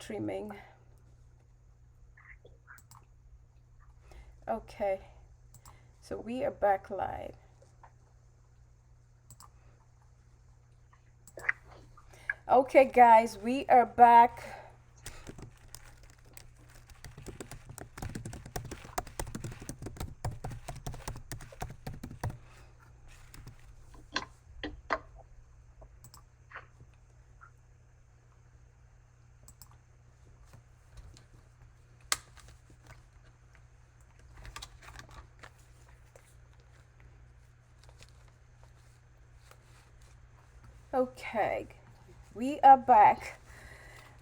streaming. Okay, so we are back live. Okay, guys, we are back. Okay, we are back.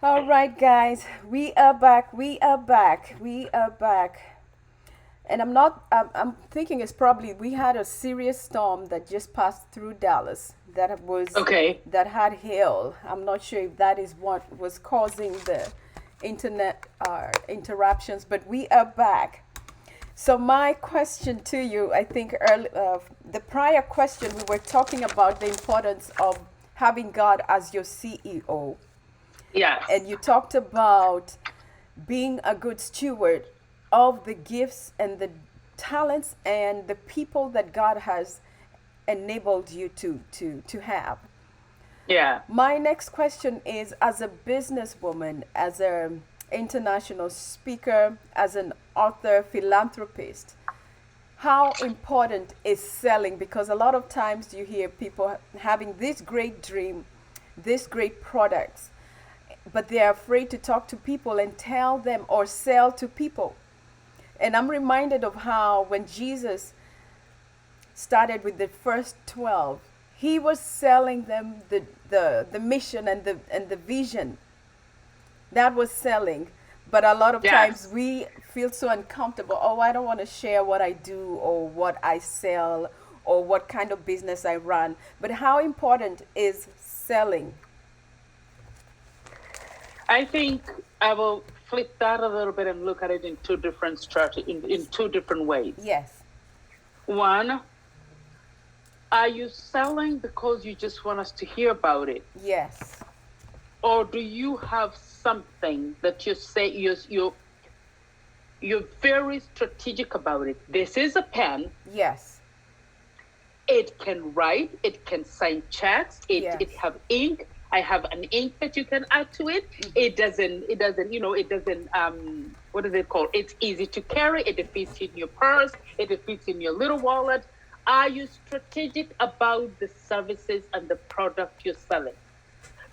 All right, guys, we are back. We are back. We are back. And I'm not. I'm thinking it's probably we had a serious storm that just passed through Dallas. Okay. That had hail. I'm not sure if that is what was causing the internet interruptions, but we are back. So my question to you, I think the prior question we were talking about the importance of having God as your CEO, Yes. and you talked about being a good steward of the gifts and the talents and the people that God has enabled you to have. Yeah. My next question is, as a businesswoman, as an international speaker, as an author, philanthropist, how important is selling? Because a lot of times you hear people having this great dream, this great products, but they're afraid to talk to people and tell them or sell to people. And I'm reminded of how when Jesus started with the first 12, he was selling them the mission and the vision. That was selling. But a lot of times Yes. we feel so uncomfortable. Oh, I don't want to share what I do or what I sell or what kind of business I run. But how important is selling? I think I will flip that a little bit and look at it in two different in two different ways. Yes. One, are you selling because you just want us to hear about it? Yes. Or do you have something that you say you're very strategic about it? This is a pen. Yes. It can write, it can sign checks, Yes. it have ink. I have an ink that you can add to it. It doesn't, what is it called? It's easy to carry, it fits in your purse, it fits in your little wallet. Are you strategic about the services and the product you're selling?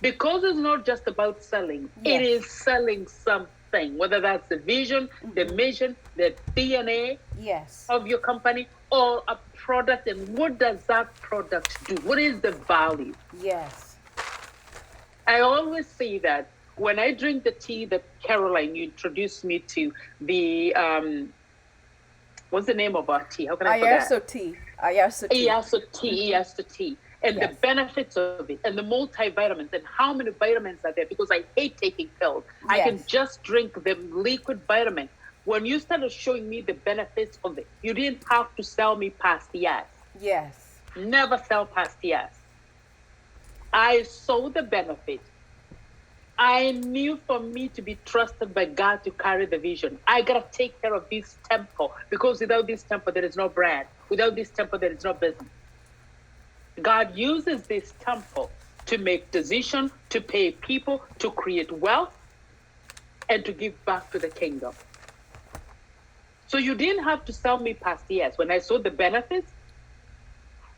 Because it's not just about selling, it Yes. is selling something, whether that's the vision, the mission, the DNA Yes. of your company, or a product. And what does that product do? What is the value? Yes. I always say that when I drink the tea that Caroline, you introduced me to, the what's the name of our tea? How can I forget? Ayaso tea. Ayaso tea. Iaso tea, Iaso tea, and the Yes. benefits of it, and the multivitamins, and how many vitamins are there, because I hate taking pills. I can Yes. just drink the liquid vitamin. When you started showing me the benefits of it, you didn't have to sell me pastillas. Yes. Never sell pastillas. I saw the benefit. I knew for me to be trusted by God to carry the vision, I gotta take care of this temple, because without this temple, there is no bread. Without this temple, there is no business. God uses this temple to make decisions, to pay people, to create wealth, and to give back to the kingdom. So you didn't have to sell me pastillas. When I saw the benefits,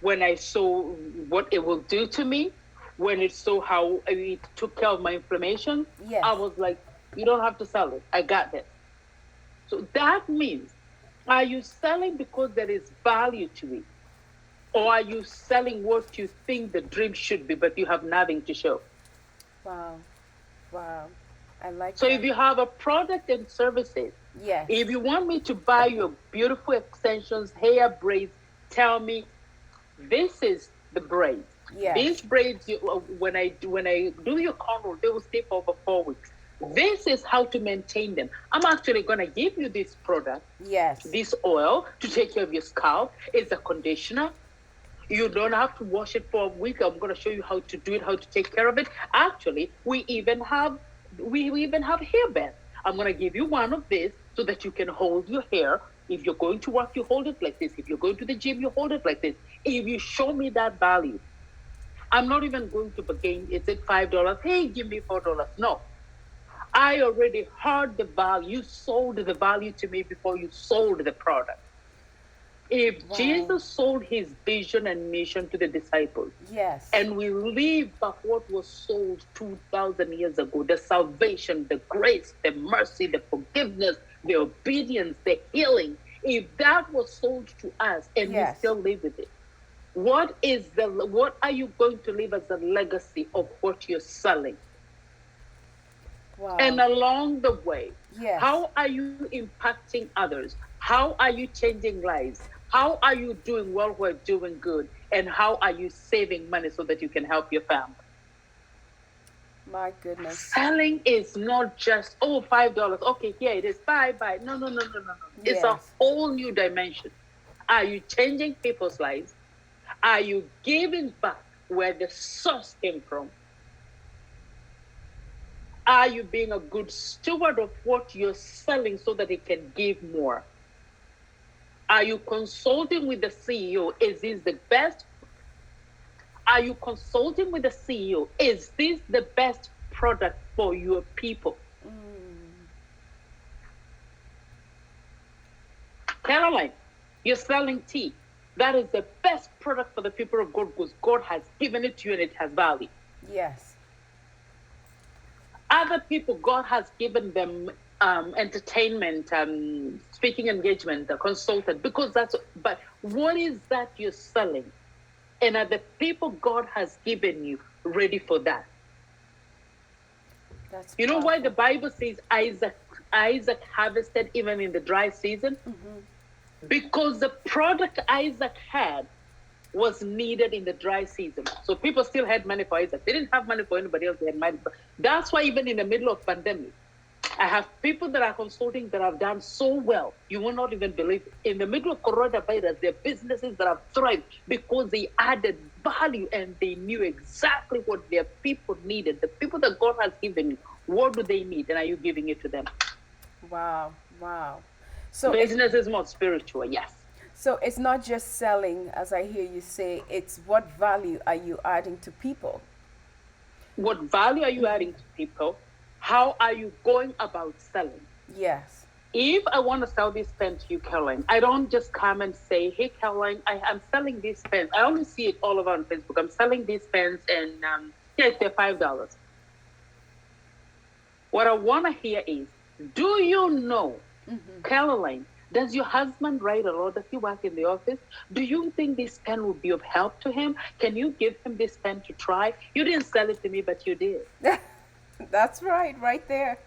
when I saw what it will do to me, when it saw how it took care of my inflammation, Yes. I was like, you don't have to sell it. I got this. So that means, are you selling because there is value to it? Or are you selling what you think the dream should be, but you have nothing to show? Wow. Wow. I like So that. if you have a product and services, Yes. if you want me to buy your beautiful extensions, hair braids, tell me this is the braids. Yes. These braids, when I do your cornrow, they will stay for over 4 weeks. This is how to maintain them. I'm actually gonna give you this product, Yes. this oil to take care of your scalp. It's a conditioner. You don't have to wash it for a week. I'm gonna show you how to do it, how to take care of it. Actually, we even have we even have hairband. I'm gonna give you one of this so that you can hold your hair. If you're going to work, you hold it like this. If you're going to the gym, you hold it like this. If you show me that value, I'm not even going to begin. Is it $5? Hey, give me $4. No. I already heard the value. You sold the value to me before you sold the product. If Wow. Jesus sold his vision and mission to the disciples, Yes. and we live by what was sold 2,000 years ago, the salvation, the grace, the mercy, the forgiveness, the obedience, the healing, if that was sold to us and we Yes. still live with it, what are you going to leave as a legacy of what you're selling? Wow. And along the way, Yes. how are you impacting others? How are you changing lives? How are you doing well while doing good? And how are you saving money so that you can help your family? My goodness. Selling is not just, oh, $5. Okay, here it is. Bye, bye. No, no, no, no, no, no. It's a Yes. whole new dimension. Are you changing people's lives? Are you giving back where the source came from? Are you being a good steward of what you're selling so that it can give more? Are you consulting with the CEO? Is this the best? Are you consulting with the CEO? Is this the best product for your people? Caroline, you're selling tea. That is the best product for the people of God because God has given it to you and it has value. Yes. Other people, God has given them entertainment, speaking engagement, a consultant, because but what is that you're selling? And are the people God has given you ready for that? That's You know why powerful. the Bible says Isaac harvested even in the dry season? Because the product Isaac had was needed in the dry season. So people still had money for Isaac. They didn't have money for anybody else. They had money. That's why even in the middle of pandemic, I have people that are consulting that have done so well. You will not even believe it. In the middle of coronavirus, there are businesses that have thrived because they added value and they knew exactly what their people needed. The people that God has given you, what do they need? And are you giving it to them? Wow. Wow. So Business is more spiritual, yes. so it's not just selling, as I hear you say, it's what value are you adding to people? What value are you adding to people? How are you going about selling? Yes. If I want to sell this pen to you, Caroline, I don't just come and say, hey, Caroline, I'm selling these pens. I only see it all over on Facebook. I'm selling these pens and yes, they're $5. What I want to hear is, do you know, Caroline, does your husband write a lot? Does he work in the office? Do you think this pen would be of help to him? Can you give him this pen to try? You didn't sell it to me, but you did. That's right there.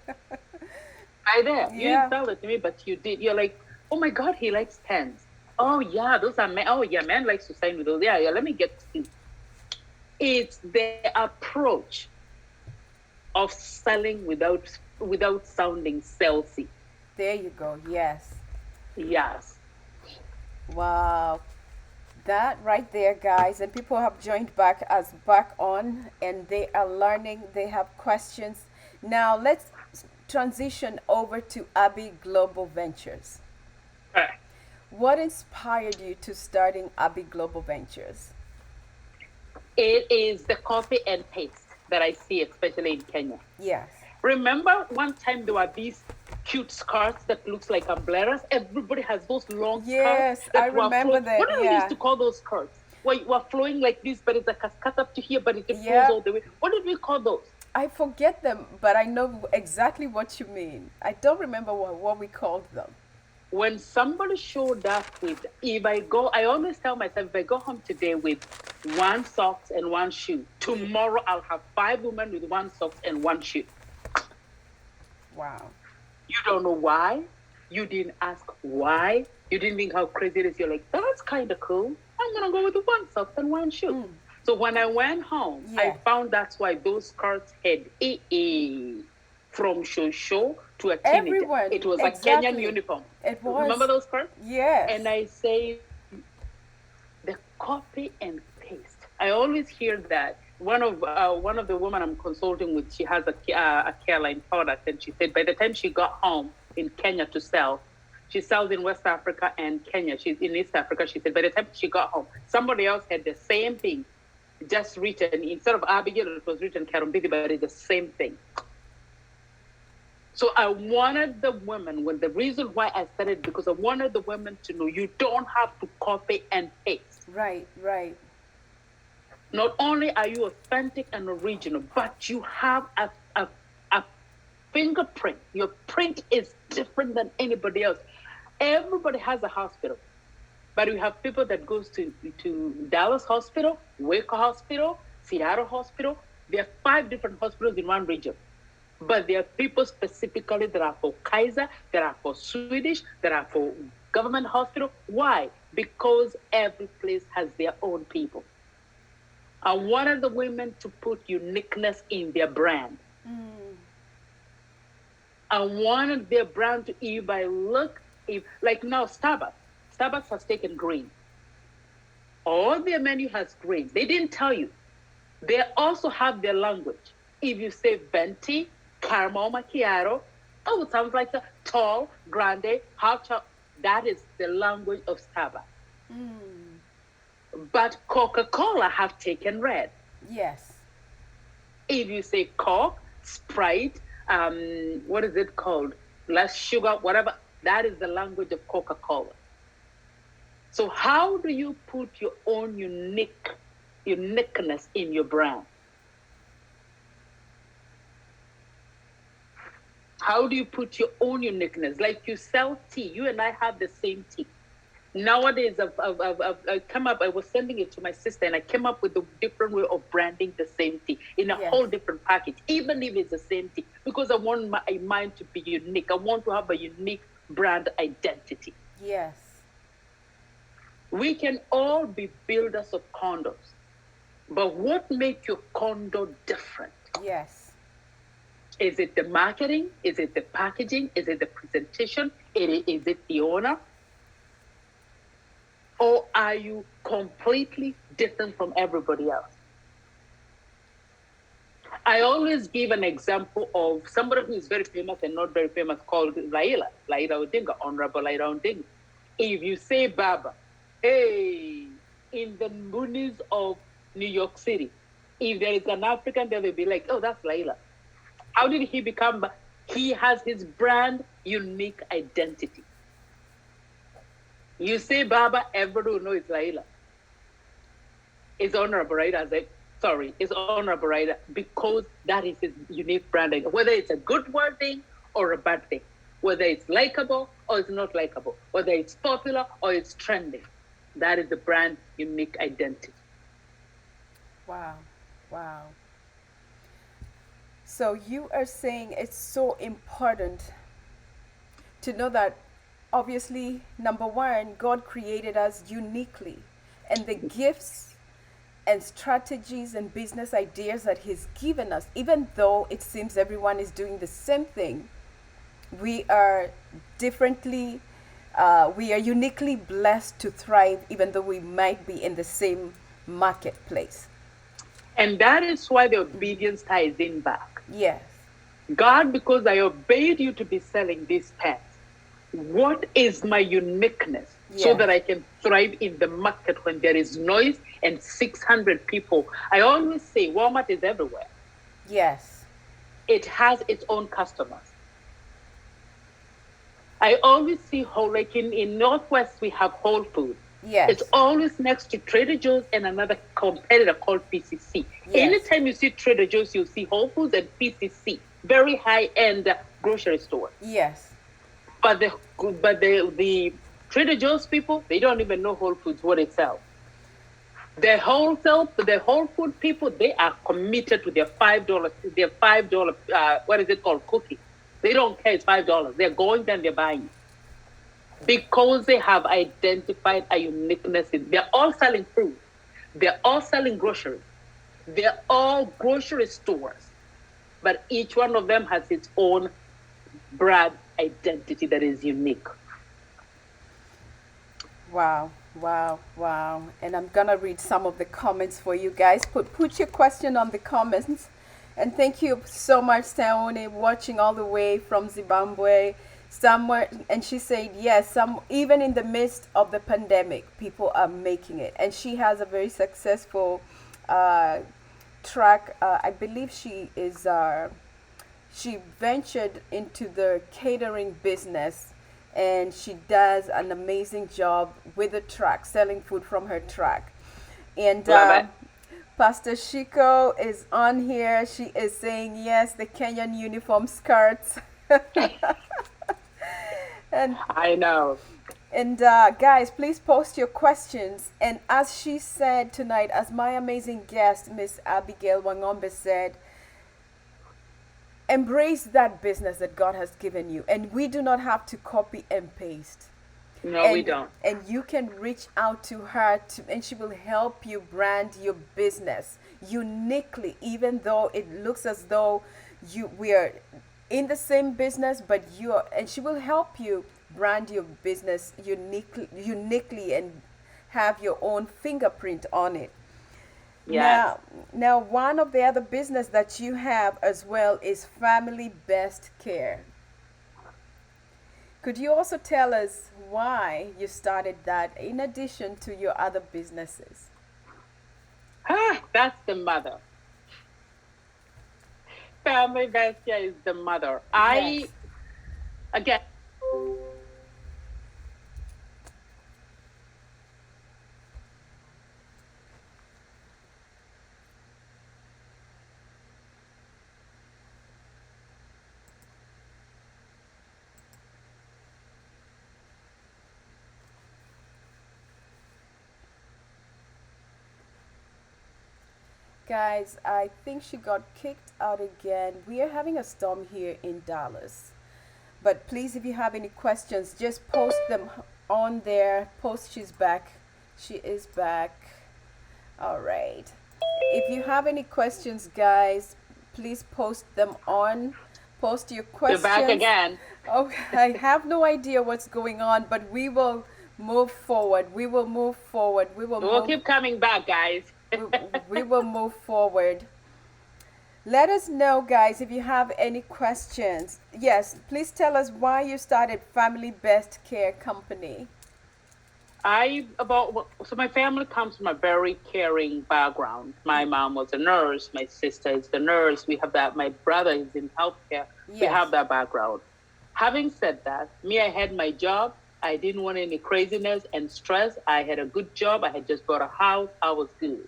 Right there. You Yeah. didn't sell it to me, but you did. You're like, oh my God, he likes pens. Oh yeah, those are men. Oh yeah, man likes to sign with those. Yeah, let me get to see. It's the approach of selling without sounding salesy. There you go. Yes. Yes. Wow. That right there, guys, and people have joined back on, and they are learning. They have questions. Now let's transition over to Abby Global Ventures. Correct. What inspired you to starting Abby Global Ventures? It is the copy and paste that I see, especially in Kenya. Yes. Remember one time there were these cute skirts that looks like umbrellas? Everybody has those long Yes, skirts that I were remember flowing. that, What do we yeah. used to call those skirts? Where you were flowing like this, but it's like a cut up to here, but it flows Yeah. all the way. What did we call those? I forget them, but I know exactly what you mean. I don't remember what we called them. When somebody showed up with, I always tell myself, if I go home today with one socks and one shoe, tomorrow I'll have 5 women with one socks and one shoe. Wow. You don't know why. You didn't ask why. You didn't think how crazy it is. You're like, that's kind of cool. I'm going to go with one sock and one shoe. So when I went home, I Yeah. found that's why those skirts had from show to a teenager. Everyone, It was exactly. a Kenyan uniform. It was. Remember those skirts? Yes. And I say, the copy and paste. I always hear that one of the women I'm consulting with, she has a care line product, and she said by the time she got home in Kenya to sell, she sells in West Africa and Kenya. She's in East Africa. She said by the time she got home, somebody else had the same thing, just written instead of Abigail, it was written Karumbidi, but it's the same thing. So I wanted the women, when the reason why I started, because I wanted the women to know you don't have to copy and paste. Right, right. Not only are you authentic and original, but you have a fingerprint. Your print is different than anybody else. Everybody has a hospital, but we have people that goes to Dallas Hospital, Waco Hospital, Seattle Hospital. There are 5 different hospitals in one region. But there are people specifically that are for Kaiser, that are for Swedish, that are for government hospital. Why? Because every place has their own people. I wanted the women to put uniqueness in their brand. I wanted their brand to, if I look, like now Starbucks has taken green. All their menu has green. They didn't tell you. They also have their language. If you say venti, caramel macchiato, oh, it sounds like a tall, grande, hot chocolate. That is the language of Starbucks. But Coca-Cola have taken red. Yes. If you say Coke, Sprite, what is it called? Less sugar, whatever. That is the language of Coca-Cola. So how do you put your own uniqueness in your brand? How do you put your own uniqueness? Like you sell tea. You and I have the same tea. Nowadays, I've come up, I was sending it to my sister, and I came up with a different way of branding the same tea in a whole different package, even if it's the same tea, because I want mine to be unique. I want to have a unique brand identity. Yes. We can all be builders of condos, but what makes your condo different? Yes. Is it the marketing? Is it the packaging? Is it the presentation? Is it the owner? Or are you completely different from everybody else? I always give an example of somebody who is very famous and not very famous called Laila Odinga, Honorable Laila Odinga. If you say Baba, hey, in the boonies of New York City, if there is an African there, they'll be like, oh, that's Laila. How did he become? He has his brand unique identity. You say Baba, everybody will know it's Laila. It's Honorable Raida. It's Honorable Raida because that is his unique brand. Whether it's a good word thing or a bad thing, whether it's likable or it's not likable, whether it's popular or it's trending, that is the brand unique identity. Wow. Wow. So you are saying it's so important to know that obviously, number one, God created us uniquely, and the gifts and strategies and business ideas that He's given us, even though it seems everyone is doing the same thing, we are differently, we are uniquely blessed to thrive, even though we might be in the same marketplace. And that is why the obedience ties in back. Yes. God, because I obeyed you to be selling these pens, what is my uniqueness so that I can thrive in the market when there is noise and 600 people? I always say Walmart is everywhere. Yes. It has its own customers. I always see like in Northwest, we have Whole Foods. Yes. It's always next to Trader Joe's and another competitor called PCC. Yes. Anytime you see Trader Joe's, you'll see Whole Foods and PCC, very high-end grocery store. Yes. But the Trader Joe's people, they don't even know Whole Foods, what it sells. The Whole Food people, they are committed to their $5, what is it called, cookie. They don't care, it's $5. They're going there and they're buying. Because they have identified a uniqueness. They're all selling food. They're all selling groceries. They're all grocery stores. But each one of them has its own brand identity that is unique. Wow. Wow, wow. And I'm gonna read some of the comments for you guys. Put your question on the comments. And thank you so much, Taone, watching all the way from Zimbabwe. Somewhere, and she said yes, some even in the midst of the pandemic, people are making it. And she has a very successful uh, track. I believe she ventured into the catering business, and she does an amazing job with the truck, selling food from her truck. And Love it. Pastor Shiko is on here. She is saying yes, the Kenyan uniform skirts. and I know. and guys, please post your questions. And as she said tonight, as my amazing guest, Miss Abigail Wangombe said, embrace that business that God has given you, and we do not have to copy and paste. No, we don't. And you can reach out to her and she will help you brand your business uniquely, even though it looks as though we are in the same business, but and she will help you brand your business uniquely and have your own fingerprint on it. Yes. Now, one of the other business that you have as well is Family Best Care. Could you also tell us why you started that in addition to your other businesses? That's the mother. Family Bestia is the mother. Yes. Again, Guys, I think she got kicked out again. We are having a storm here in Dallas. But please, if you have any questions, just post them on there. Post she's back. She is back. All right. If you have any questions, guys, please post them on. Post your you're questions. back again. Okay, I have no idea what's going on, but we will move forward. We will move forward. We'll keep coming back, guys. We will move forward. Let us know, guys, if you have any questions. Yes, please tell us why you started Family Best Care Company. So my family comes from a very caring background. My mom was a nurse. My sister is a nurse. We have that. My brother is in healthcare. We Yes. have that background. Having said that, I had my job. I didn't want any craziness and stress. I had a good job. I had just bought a house. I was good.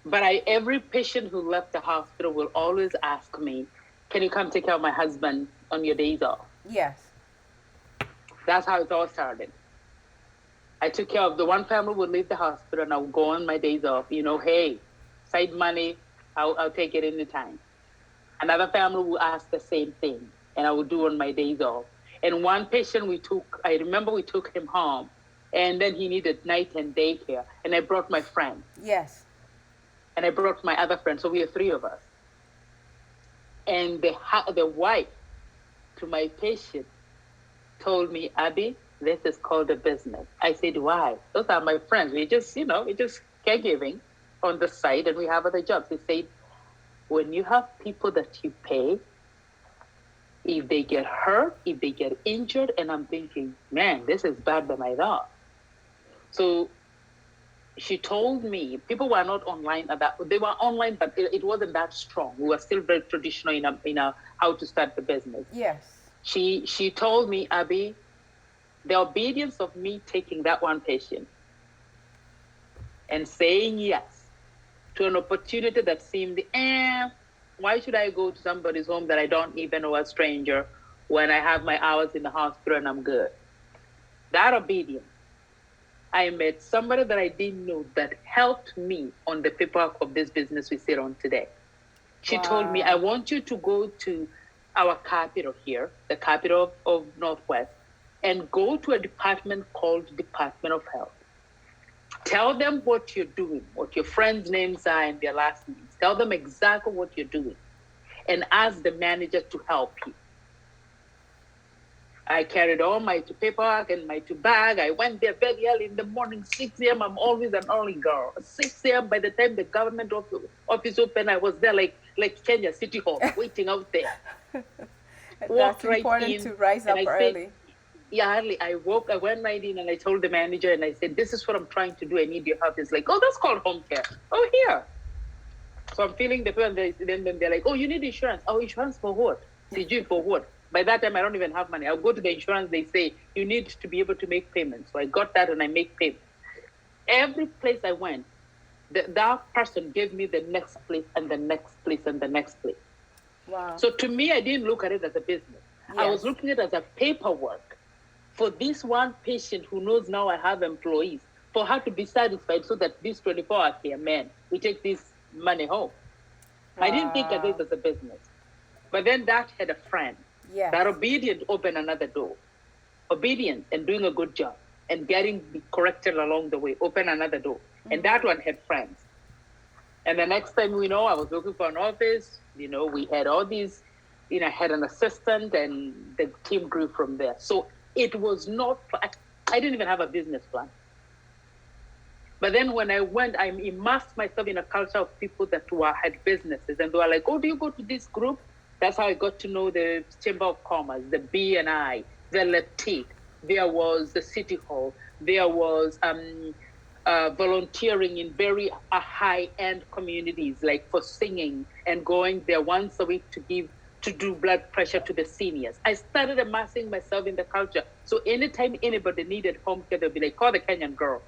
But every patient who left the hospital will always ask me, "Can you come take care of my husband on your days off?" Yes. That's how it all started. I took care of the one family would leave the hospital and I would go on my days off. Hey, side money, I'll take it anytime. Another family would ask the same thing, and I would do on my days off. And one patient I remember we took him home, and then he needed night and day care, and I brought my friend. Yes. And I brought my other friend, so we are three of us. And the wife to my patient told me, "Abby, this is called a business." I said, "Why?" "Those are my friends. We just caregiving on the side, and we have other jobs." They said, "When you have people that you pay, if they get hurt, if they get injured," and I'm thinking, man, this is bad than I thought. So she told me, people were not online at that. They were online, but it wasn't that strong. We were still very traditional in how to start the business. Yes. She told me, "Abby, the obedience of me taking that one patient and saying yes to an opportunity that seemed, why should I go to somebody's home that I don't even know, a stranger, when I have my hours in the hospital and I'm good?" That obedience. I met somebody that I didn't know that helped me on the paperwork of this business we sit on today. She told me, "I want you to go to our capital here, the capital of Northwest, and go to a department called Department of Health. Tell them what you're doing, what your friends' names are and their last names. Tell them exactly what you're doing, and ask the manager to help you." I carried all my paperwork and my bag. I went there very early in the morning, 6 a.m. I'm always an early girl. 6 a.m. By the time the government office opened, I was there like Kenya City Hall, waiting out there. That's Walked right important in, to rise and up I said, early. yeah, early. I went right in, and I told the manager, and I said, this is what I'm trying to do. I need your help. It's like, oh, that's called home care. Oh, here. So I'm feeling the pain, and then they're like, oh, you need insurance. Oh, insurance for what? CG for what? By that time, I don't even have money. I'll go to the insurance. They say, you need to be able to make payments. So I got that, and I make payments. Every place I went, that person gave me the next place and the next place and the next place. Wow. So to me, I didn't look at it as a business. Yes. I was looking at it as a paperwork for this one patient who knows now I have employees, for her to be satisfied so that this 24-hour care man, we take this money home. I didn't think of it as a business. But then that had a friend. Yes. That obedient opened another door. Obedience and doing a good job and getting corrected along the way opened another door. Mm-hmm. And that one had friends. And the next time we know, I was looking for an office. We had all these, I had an assistant, and the team grew from there. So it was not, I didn't even have a business plan. But then when I went, I immersed myself in a culture of people that had businesses. And they were like, oh, do you go to this group? That's how I got to know the Chamber of Commerce, the BNI, the Latique. There was the City Hall. There was volunteering in very high-end communities, like for singing and going there once a week to do blood pressure to the seniors. I started immersing myself in the culture. So anytime anybody needed home care, they'd be like, call the Kenyan girl.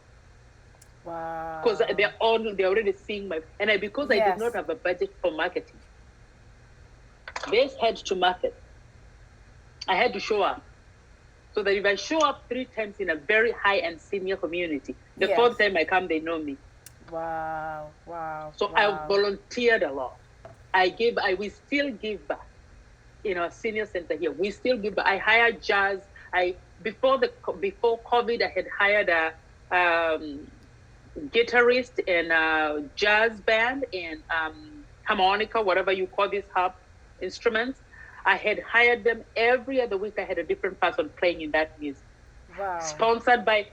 Wow. Because they're already seeing because I did not have a budget for marketing. They had to market. I had to show up. So that if I show up 3 times in a very high and senior community, the 4th time I come, they know me. Wow. So I volunteered a lot. We still give back. In our senior center here, we still give back. I hired jazz. Before COVID, I had hired a guitarist and a jazz band and harmonica, whatever you call these harp instruments. I had hired them every other week. I had a different person playing in that music. Wow. Sponsored by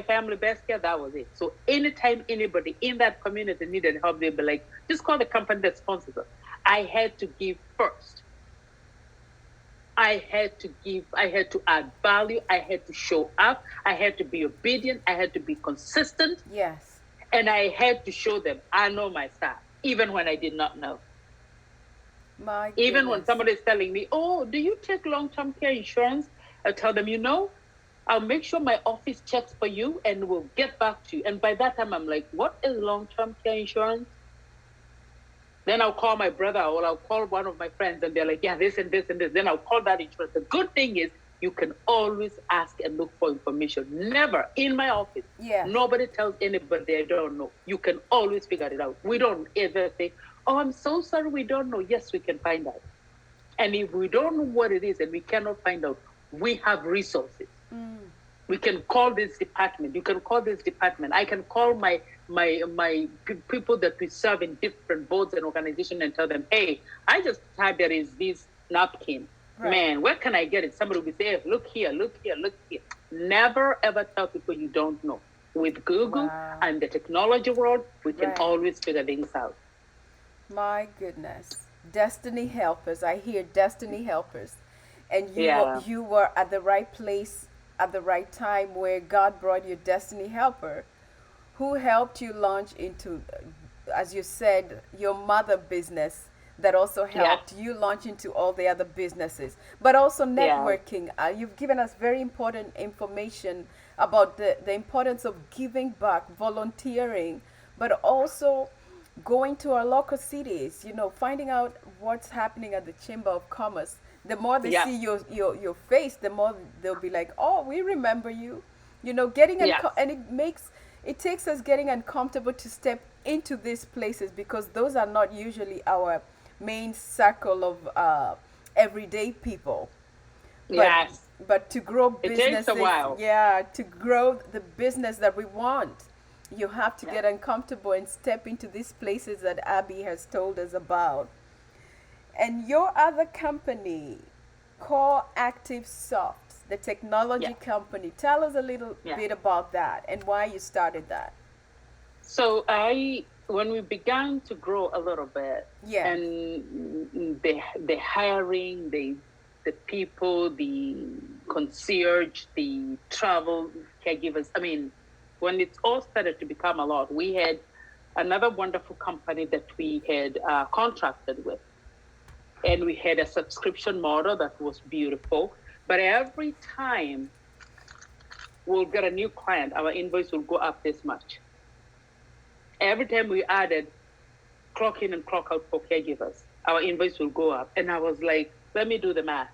Family Best Care. That was it. So anytime anybody in that community needed help, they'd be like, just call the company that sponsors us. I had to give first. I had to add value. I had to show up. I had to be obedient. I had to be consistent. Yes. And I had to show them I know my staff, even when I did not know. Even when somebody is telling me, oh, do you take long-term care insurance? I tell them, I'll make sure my office checks for you and we'll get back to you. And by that time, I'm like, what is long-term care insurance? Then I'll call my brother or I'll call one of my friends and they're like, yeah, this and this and this. Then I'll call that insurance. The good thing is you can always ask and look for information. Never in my office. Yeah. Nobody tells anybody I don't know. You can always figure it out. We don't ever say, oh, I'm so sorry, we don't know. Yes, we can find out. And if we don't know what it is and we cannot find out, we have resources. We can call this department. You can call this department. I can call my people that we serve in different boards and organizations and tell them, hey, I just heard there is this napkin. Right. Man, where can I get it? Somebody will be saying, look here. Never ever tell people you don't know. With Google and the technology world, we can always figure things out. My goodness. Destiny helpers. I hear destiny helpers. And you were at the right place at the right time where God brought your destiny helper who helped you launch into, as you said, your mother business that also helped you launch into all the other businesses, but also networking. You've given us very important information about the importance of giving back, volunteering, but also going to our local cities, finding out what's happening at the Chamber of Commerce. The more they see your face, the more they'll be like, oh, we remember you. Getting and it takes us getting uncomfortable to step into these places because those are not usually our main circle of everyday people. But to grow businesses, it takes a while. To grow the business that we want, you have to get uncomfortable and step into these places that Abby has told us about. And your other company, Core Active Softs, the technology Yeah, company. Tell us a little yeah. bit about that and why you started that. So when we began to grow a little bit, Yes. and the hiring, the people, the concierge, the travel caregivers. I mean, when it all started to become a lot, we had another wonderful company that we had contracted with, and we had a subscription model that was beautiful. But every time we'll get a new client, our invoice will go up this much. Every time we added clock in and clock out for caregivers, our invoice will go up. And I was like, let me do the math.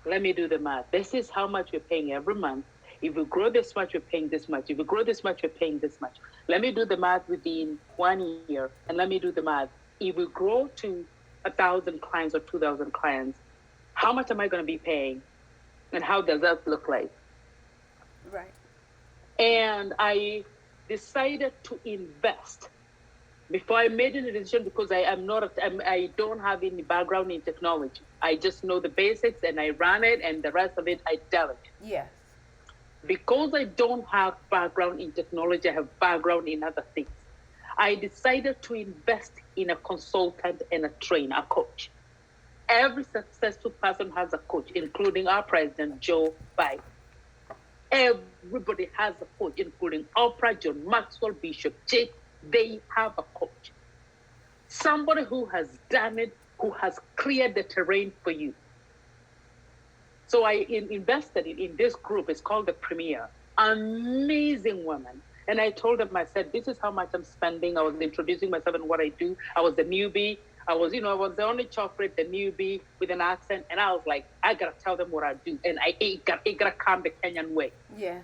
Let me do the math. This is how much we're paying every month. If we grow this much, we're paying this much. If we grow this much, we're paying this much. Let me do the math within 1 year, and let me do the math. If we grow to 1,000 clients or 2,000 clients, how much am I going to be paying? And how does that look like? Right. And I decided to invest before I made any decision, because I don't have any background in technology. I just know the basics and I ran it, and the rest of it I delegate. Yes. Because I don't have background in technology, I have background in other things. I decided to invest in a consultant and a trainer, a coach. Every successful person has a coach, including our president, Joe Biden. Everybody has a coach, including Oprah, John Maxwell, Bishop Jake. They have a coach. Somebody who has done it, who has cleared the terrain for you. So I invested in this group. It's called the Premier. Amazing women. And I told them, I said, this is how much I'm spending. I was introducing myself and what I do. I was the newbie. I was the only chocolate, the newbie with an accent. And I was like, I got to tell them what I do. And it got to come the Kenyan way. Yes.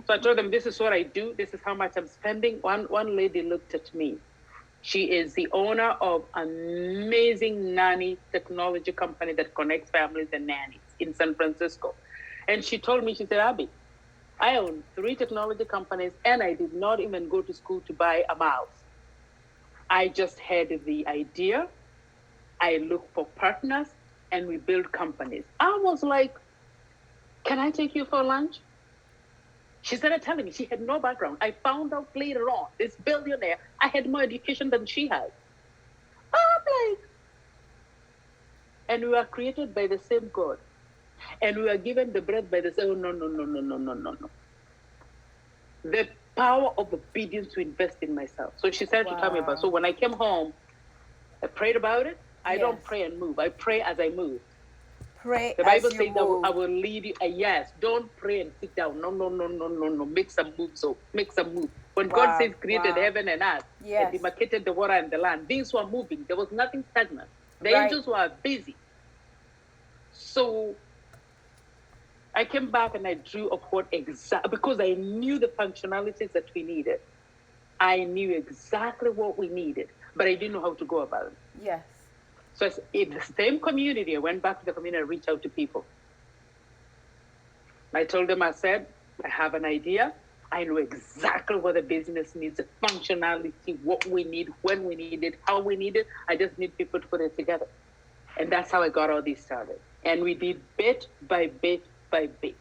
So I told them, this is what I do. This is how much I'm spending. One lady looked at me. She is the owner of an amazing nanny technology company that connects families and nannies in San Francisco. And she told me, she said, Abby, I own 3 technology companies and I did not even go to school to buy a mouse. I just had the idea. I look for partners and we build companies. I was like, can I take you for lunch? She started telling me she had no background. I found out later on, this billionaire, I had more education than she had. I'm like, and we were created by the same God. And we were given the breath by the same, oh, no. The power of obedience to invest in myself. So she started to tell me about, so when I came home, I prayed about it. I don't pray and move. I pray as I move. Pray the Bible as you says move. I will lead you. Yes, don't pray and sit down. No. Make some move. So make some move. When God says created heaven and earth, and demarcated the water and the land, things were moving. There was nothing stagnant. The angels were busy. So I came back and I drew up what because I knew the functionalities that we needed. I knew exactly what we needed, but I didn't know how to go about it. Yes. So in the same community, I went back to the community and reached out to people. I told them, I said, I have an idea. I know exactly what the business needs, the functionality, what we need, when we need it, how we need it. I just need people to put it together. And that's how I got all this started. And we did bit by bit by bit.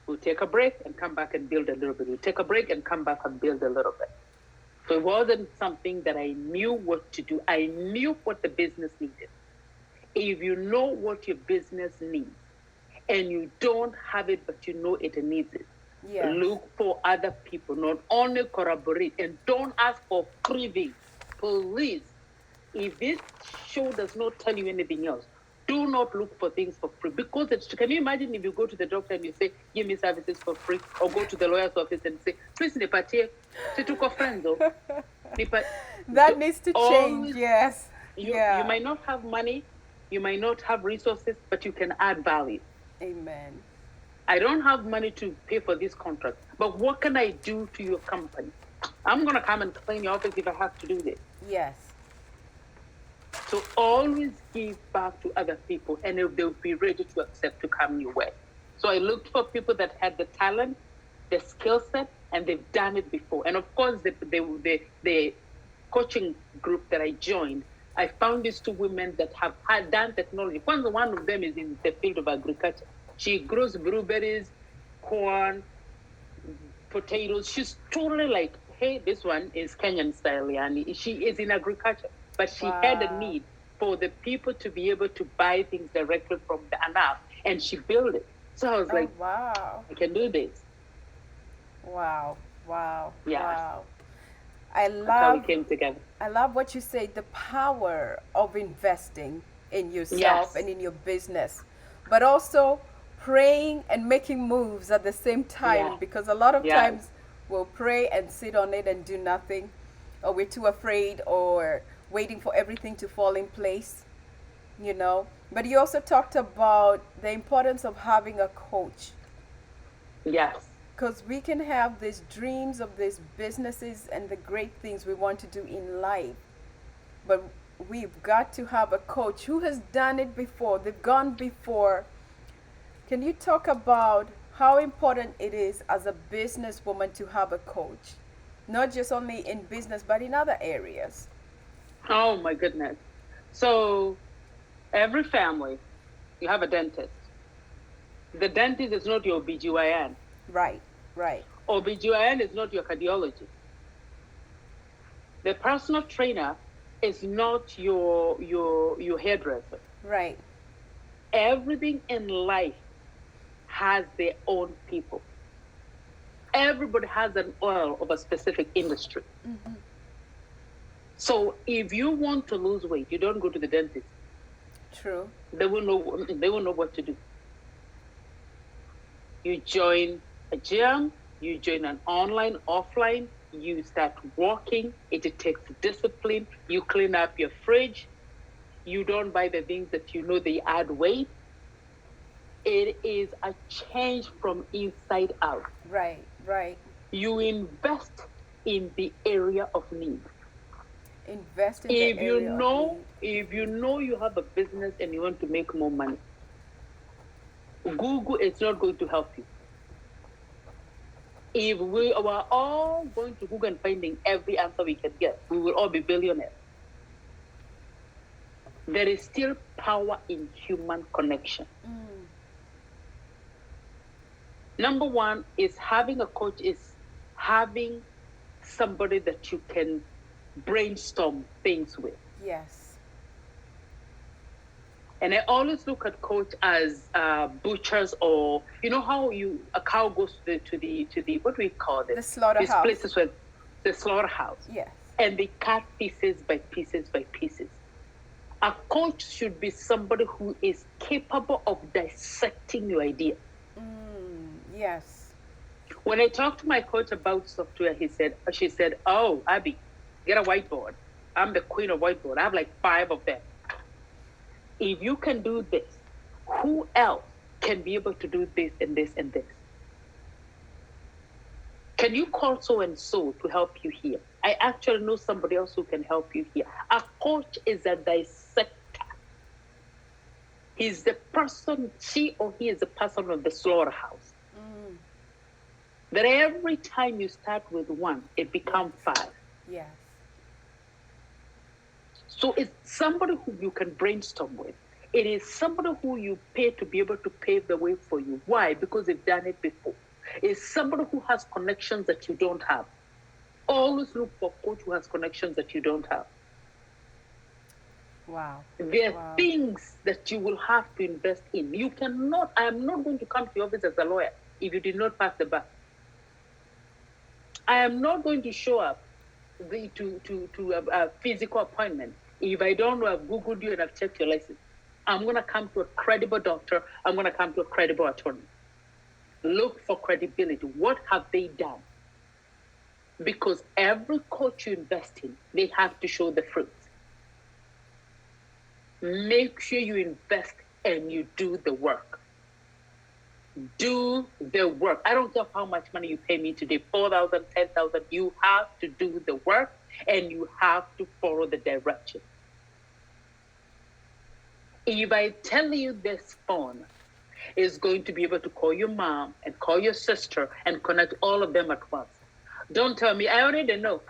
We'll take a break and come back and build a little bit. We'll take a break and come back and build a little bit. So it wasn't something that I knew what to do. I knew what the business needed. If you know what your business needs and you don't have it, but you know it needs it, look for other people, not only corroborate, and don't ask for freebie. Please, if this show does not tell you anything else, do not look for things for free. Because can you imagine if you go to the doctor and you say, give me services for free, or go to the lawyer's office and say, please, nipatie, situko friends. That needs to change, yes. You might not have money, you might not have resources, but you can add value. Amen. I don't have money to pay for this contract, but what can I do to your company? I'm going to come and clean your office if I have to do this. Yes. So always give back to other people, and they'll be ready to accept to come your way. So I looked for people that had the talent, the skill set, and they've done it before. And of course, the coaching group that I joined, I found these two women that have had done technology. One of them is in the field of agriculture. She grows blueberries, corn, potatoes. She's totally like, hey, this one is Kenyan style, yani. She is in agriculture, but she had a Wow. need for the people to be able to buy things directly from the ANAF, and she built it. So I was Oh, like, wow. I can do this. Wow. Wow. Yeah, Wow. I that's how we love came together. I love what you say, the power of investing in yourself Yes, and in your business, but also praying and making moves at the same time, yes, because a lot of yes. times we'll pray and sit on it and do nothing, or we're too afraid or waiting for everything to fall in place, you know. But you also talked about the importance of having a coach, Yes. because we can have these dreams of these businesses and the great things we want to do in life, but we've got to have a coach who has done it before. They've gone before. Can you talk about how important it is as a businesswoman to have a coach? Not just only in business, but in other areas. Oh my goodness. So every family, you have a dentist. The dentist is not your OBGYN. Right, right, OBGYN is not your cardiologist. The personal trainer is not your hairdresser. right. Everything in life has their own people. Everybody has an oil of a specific industry. Mm-hmm. So if you want to lose weight, you don't go to the dentist. True. They will know what to do. You join a gym, you join an online, offline, you start walking. It takes discipline. You clean up your fridge. You don't buy the things that you know they add weight. It is a change from inside out. Right, right. You invest in the area of need. Invest in the If you area of know, need. if you know you have a business and you want to make more money, Google is not going to help you. If we were all going to Google and finding every answer we can get, we will all be billionaires. There is still power in human connection. Mm. Number one is having a coach, is having somebody that you can brainstorm things with. Yes. And I always look at coach as butchers, or you know how a cow goes to the what do we call it? The slaughterhouse. These places where the slaughterhouse. Yes. And they cut pieces by pieces by pieces. A coach should be somebody who is capable of dissecting your idea. Yes. When I talked to my coach about software, she said, "Oh, Abby, get a whiteboard. I'm the queen of whiteboard. I have like 5 of them. If you can do this, who else can be able to do this and this and this? Can you call so and so to help you here? I actually know somebody else who can help you here." A coach is a dissector. He's the person, she or he is the person of the slaughterhouse. That every time you start with 1, it becomes 5. Yes. So it's somebody who you can brainstorm with. It is somebody who you pay to be able to pave the way for you. Why? Because they've done it before. It's somebody who has connections that you don't have. Always look for a coach who has connections that you don't have. Wow. There are things that you will have to invest in. You cannot, I am not going to come to your office as a lawyer if you did not pass the bar. I am not going to show up to a physical appointment if I don't know I've Googled you and I've checked your license. I'm going to come to a credible doctor. I'm going to come to a credible attorney. Look for credibility. What have they done? Because every coach you invest in, they have to show the fruits. Make sure you invest and you do the work. Do the work. I don't care how much money you pay me today, 4,000, 10,000. You have to do the work and you have to follow the direction. If I tell you this phone is going to be able to call your mom and call your sister and connect all of them at once, don't tell me, I already know.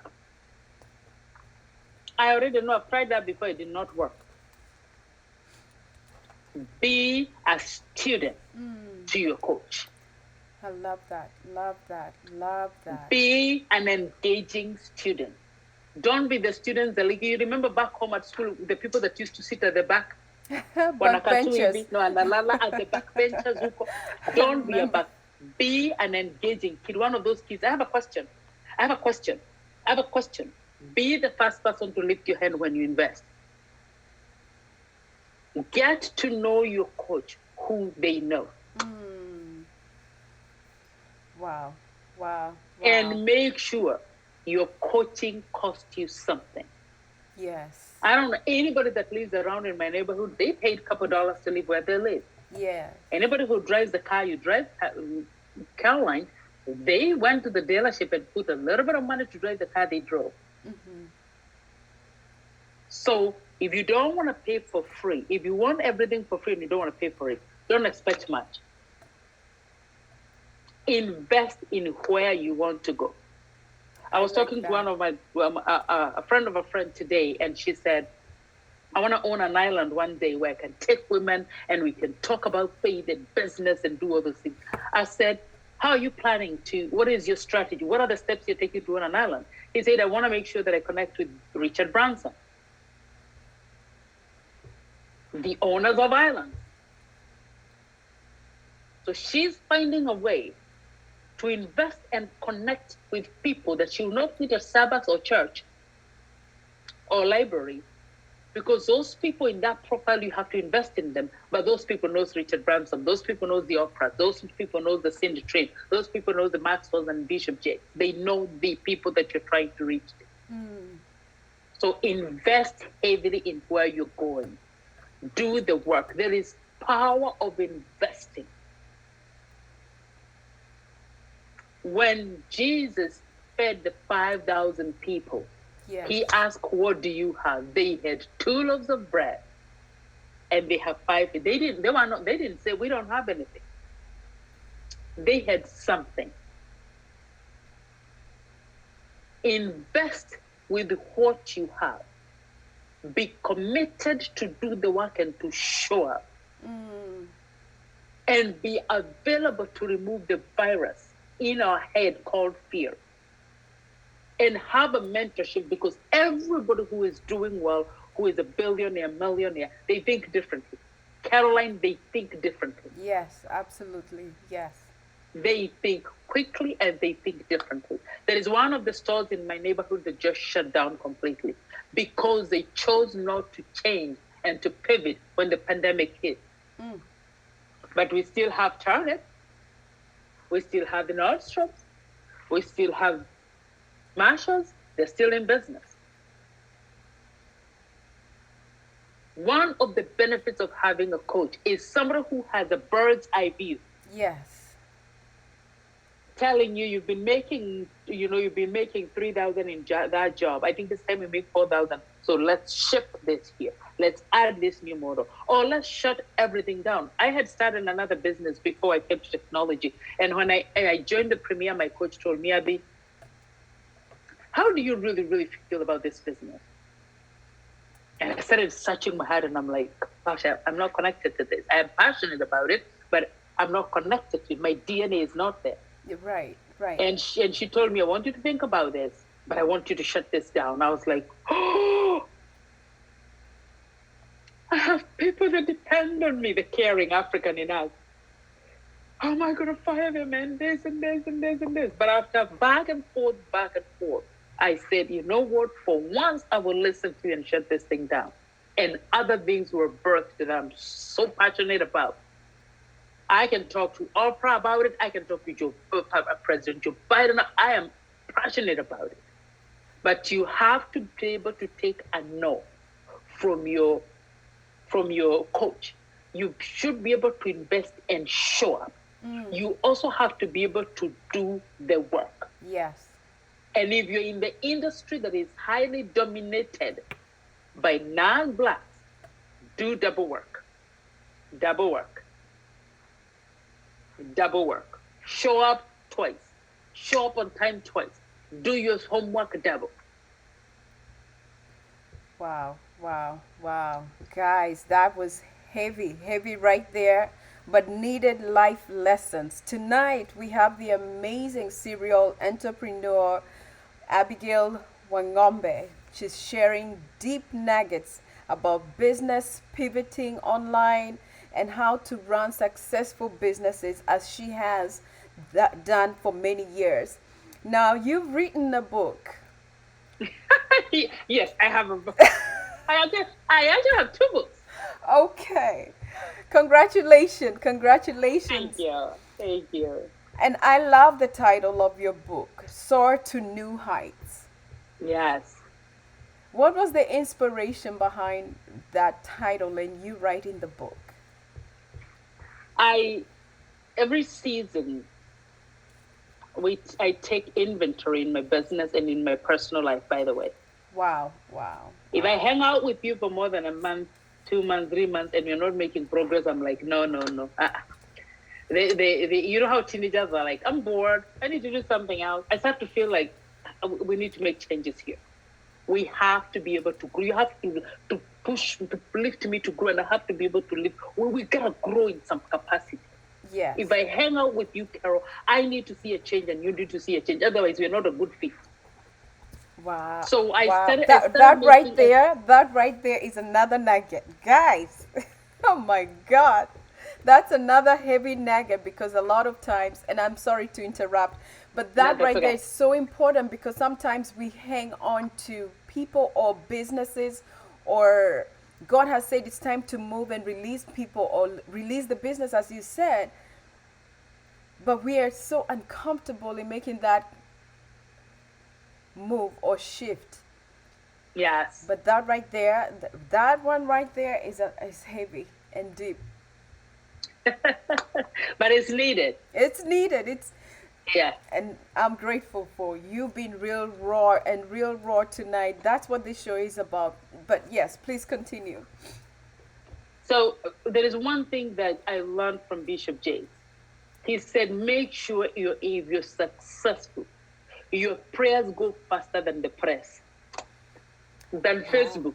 I already know. I've tried that before. It did not work. Be a student to your coach. I love that. Love that. Love that. Be an engaging student. Don't be the students that, like, you remember back home at school, the people that used to sit at the back, Backbenchers. no, analala at the back benches. Don't be a back. Be an engaging kid. One of those kids. I have a question. Be the first person to lift your hand when you invest. Get to know your coach, who they know. Wow. Wow. And make sure your coaching costs you something. Yes. I don't know anybody that lives around in my neighborhood. They paid a couple dollars to live where they live. Yeah. Anybody who drives the car you drive, Caroline, they went to the dealership and put a little bit of money to drive the car they drove. So if you don't want to pay for free, if you want everything for free and you don't want to pay for it, don't expect much. Invest in where you want to go. I was talking to one of my, a friend of a friend today, and she said, I want to own an island one day where I can take women and we can talk about faith and business and do all those things. I said, how are you planning to, what is your strategy? What are the steps you're taking to own an island? He said, I want to make sure that I connect with Richard Branson, the owners of islands. So she's finding a way to invest and connect with people that she will not meet at Starbucks or church or library, because those people in that profile, you have to invest in them. But those people knows Richard Branson, those people knows the opera, those people knows the Cindy Train, those people know the Maxwells and Bishop J. They know the people that you're trying to reach. So invest heavily in where you're going. Do the work. There is power of investing. When Jesus fed the 5,000 people, he asked, what do you have? They had 2 loaves of bread and they have 5. They didn't say we don't have anything. They had something. Invest with what you have. Be committed to do the work and to show up. And be available to remove the virus in our head called fear. And have a mentorship, because everybody who is doing well, who is a billionaire, millionaire, they think differently. Caroline, they think differently. Yes, absolutely. Yes. They think quickly and they think differently. There is one of the stores in my neighborhood that just shut down completely because they chose not to change and to pivot when the pandemic hit. But we still have Target. We still have the Nordstroms. We still have Marshalls. They're still in business. One of the benefits of having a coach is somebody who has a bird's eye view. Yes. Telling you you've been making 3,000 in that job. I think this time we make 4,000. So let's shift this here. Let's add this new model. Or let's shut everything down. I had started another business before I came to technology. And when I joined the Premier, my coach told me, Abby, how do you really, really feel about this business? And I started searching my heart and I'm like, gosh, I'm not connected to this. I am passionate about it, but I'm not connected to it. My DNA is not there. Right. And she told me, I want you to think about this, but I want you to shut this down. I was like, oh, I have people that depend on me, the caring African in us. How am I going to fire them and this and this and this and this? But after back and forth, I said, you know what? For once, I will listen to you and shut this thing down. And other things were birthed that I'm so passionate about. I can talk to Oprah about it. I can talk to President Joe Biden. I am passionate about it. But you have to be able to take a no from your coach. You should be able to invest and show up. You also have to be able to do the work. Yes. And if you're in the industry that is highly dominated by non-blacks, do double work. Double work. Double work. Show up twice. Show up on time twice. Do your homework double. Wow, wow, wow. Guys, that was heavy, heavy right there, but needed life lessons. Tonight, we have the amazing serial entrepreneur, Abigail Wangombe. She's sharing deep nuggets about business, pivoting online, and how to run successful businesses as she has done for many years. Now, you've written a book. Yes, I have a book. I actually have two books. Okay. Congratulations. Thank Congratulations. you. Thank you. And I love the title of your book, Soar to New Heights. Yes. What was the inspiration behind that title and you writing the book? I every season I take inventory in my business and in my personal life, by the way. Wow, wow, If I wow. hang out with you for more than a month, 2 months, 3 months, and you're not making progress, I'm like, no, no, no. You know how teenagers are like, I'm bored. I need to do something else. I start to feel like we need to make changes here. We have to be able to grow. You have to push, to lift me to grow, and I have to be able to lift. We gotta grow in some capacity. Yes. If I hang out with you, Carol, I need to see a change, and you need to see a change. Otherwise, we're not a good fit. Wow. So I Wow. started. I That started that right making. there, that right there is another nugget. Guys. Oh my god. That's another heavy nugget because a lot of times, and I'm sorry to interrupt, but No, that that's right there okay. is so important because sometimes we hang on to people or businesses, or God has said it's time to move and release people or release the business as you said, but we are so uncomfortable in making that move or shift. Yes, But that right there, that one right there is heavy and deep. but it's needed. It's needed. It's Yeah. And I'm grateful for you being real raw tonight. That's what this show is about. But yes, please continue. So there is one thing that I learned from Bishop James. He said, make sure if you're successful, your prayers go faster than the press, than Wow. Facebook,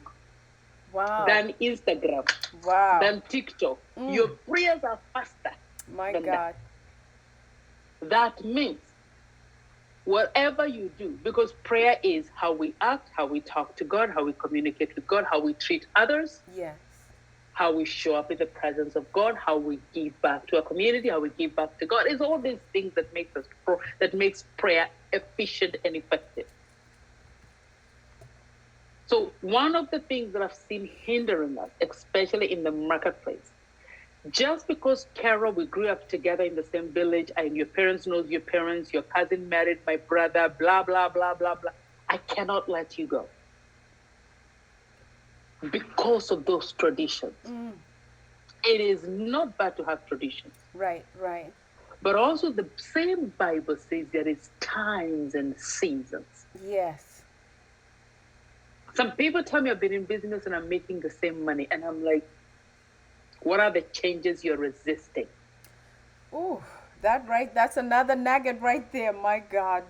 Wow. than Instagram, Wow. than TikTok. Mm, Your prayers are faster my than that. God. That means whatever you do, because prayer is how we act, how we talk to God, how we communicate with God, how we treat others, Yes. how we show up in the presence of God, how we give back to our community, how we give back to God. It's all these things that makes prayer efficient and effective. So one of the things that I've seen hindering us, especially in the marketplace, just because Carol, we grew up together in the same village, and your parents knows your parents, your cousin married my brother, blah blah blah blah blah. I cannot let you go because of those traditions. Mm, It is not bad to have traditions. right, right. But also the same Bible says there is times and seasons. Yes. Some people tell me I've been in business and I'm making the same money. And I'm like, what are the changes you're resisting? Ooh, that's another nugget right there. My God.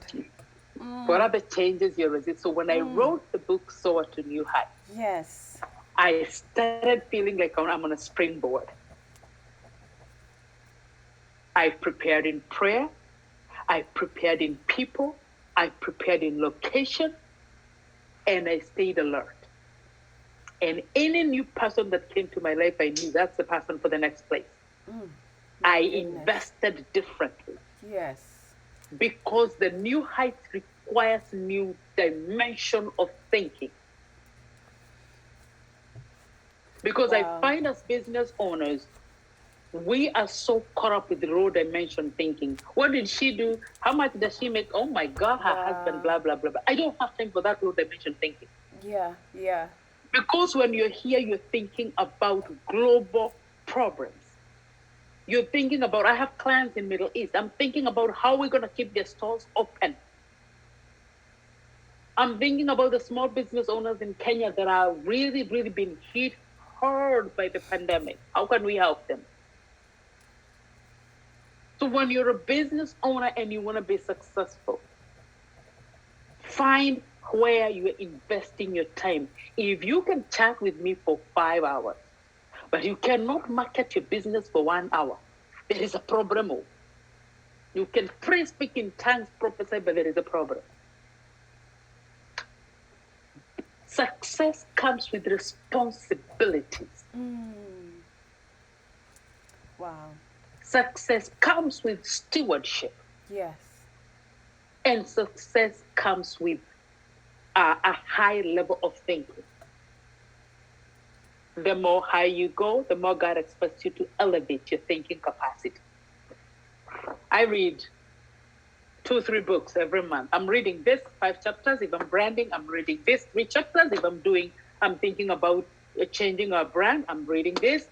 What Mm, are the changes you're resisting? So when I mm, wrote the book, Soar to New Heights, yes. I started feeling like I'm on a springboard. I prepared in prayer. I prepared in people. I prepared in location. And I stayed alert. And any new person that came to my life, I knew that's the person for the next place. Mm, my I goodness. invested differently Yes. because the new heights requires new dimension of thinking. Because I Wow. find as business owners, we are so caught up with the raw dimension thinking. What did she do? How much does she make? Oh my God, her husband, Wow. blah, blah, blah, blah. I don't have time for that raw dimension thinking. Yeah, yeah. Because when you're here, you're thinking about global problems. You're thinking about, I have clients in Middle East. I'm thinking about how we're going to keep their stores open. I'm thinking about the small business owners in Kenya that are really, really being hit hard by the pandemic. How can we help them? So when you're a business owner and you want to be successful, find where you are investing your time. If you can chat with me for 5 hours, but you cannot market your business for 1 hour, there is a problem. You can pray, speak in tongues, prophesy, but there is a problem. Success comes with responsibilities. Wow. Success comes with stewardship. Yes. And success comes with a high level of thinking. The more high you go, the more God expects you to elevate your thinking capacity. I read 2-3 books every month. I'm reading this 5 chapters. If I'm branding, I'm reading this 3 chapters. If I'm thinking about changing our brand, I'm reading this.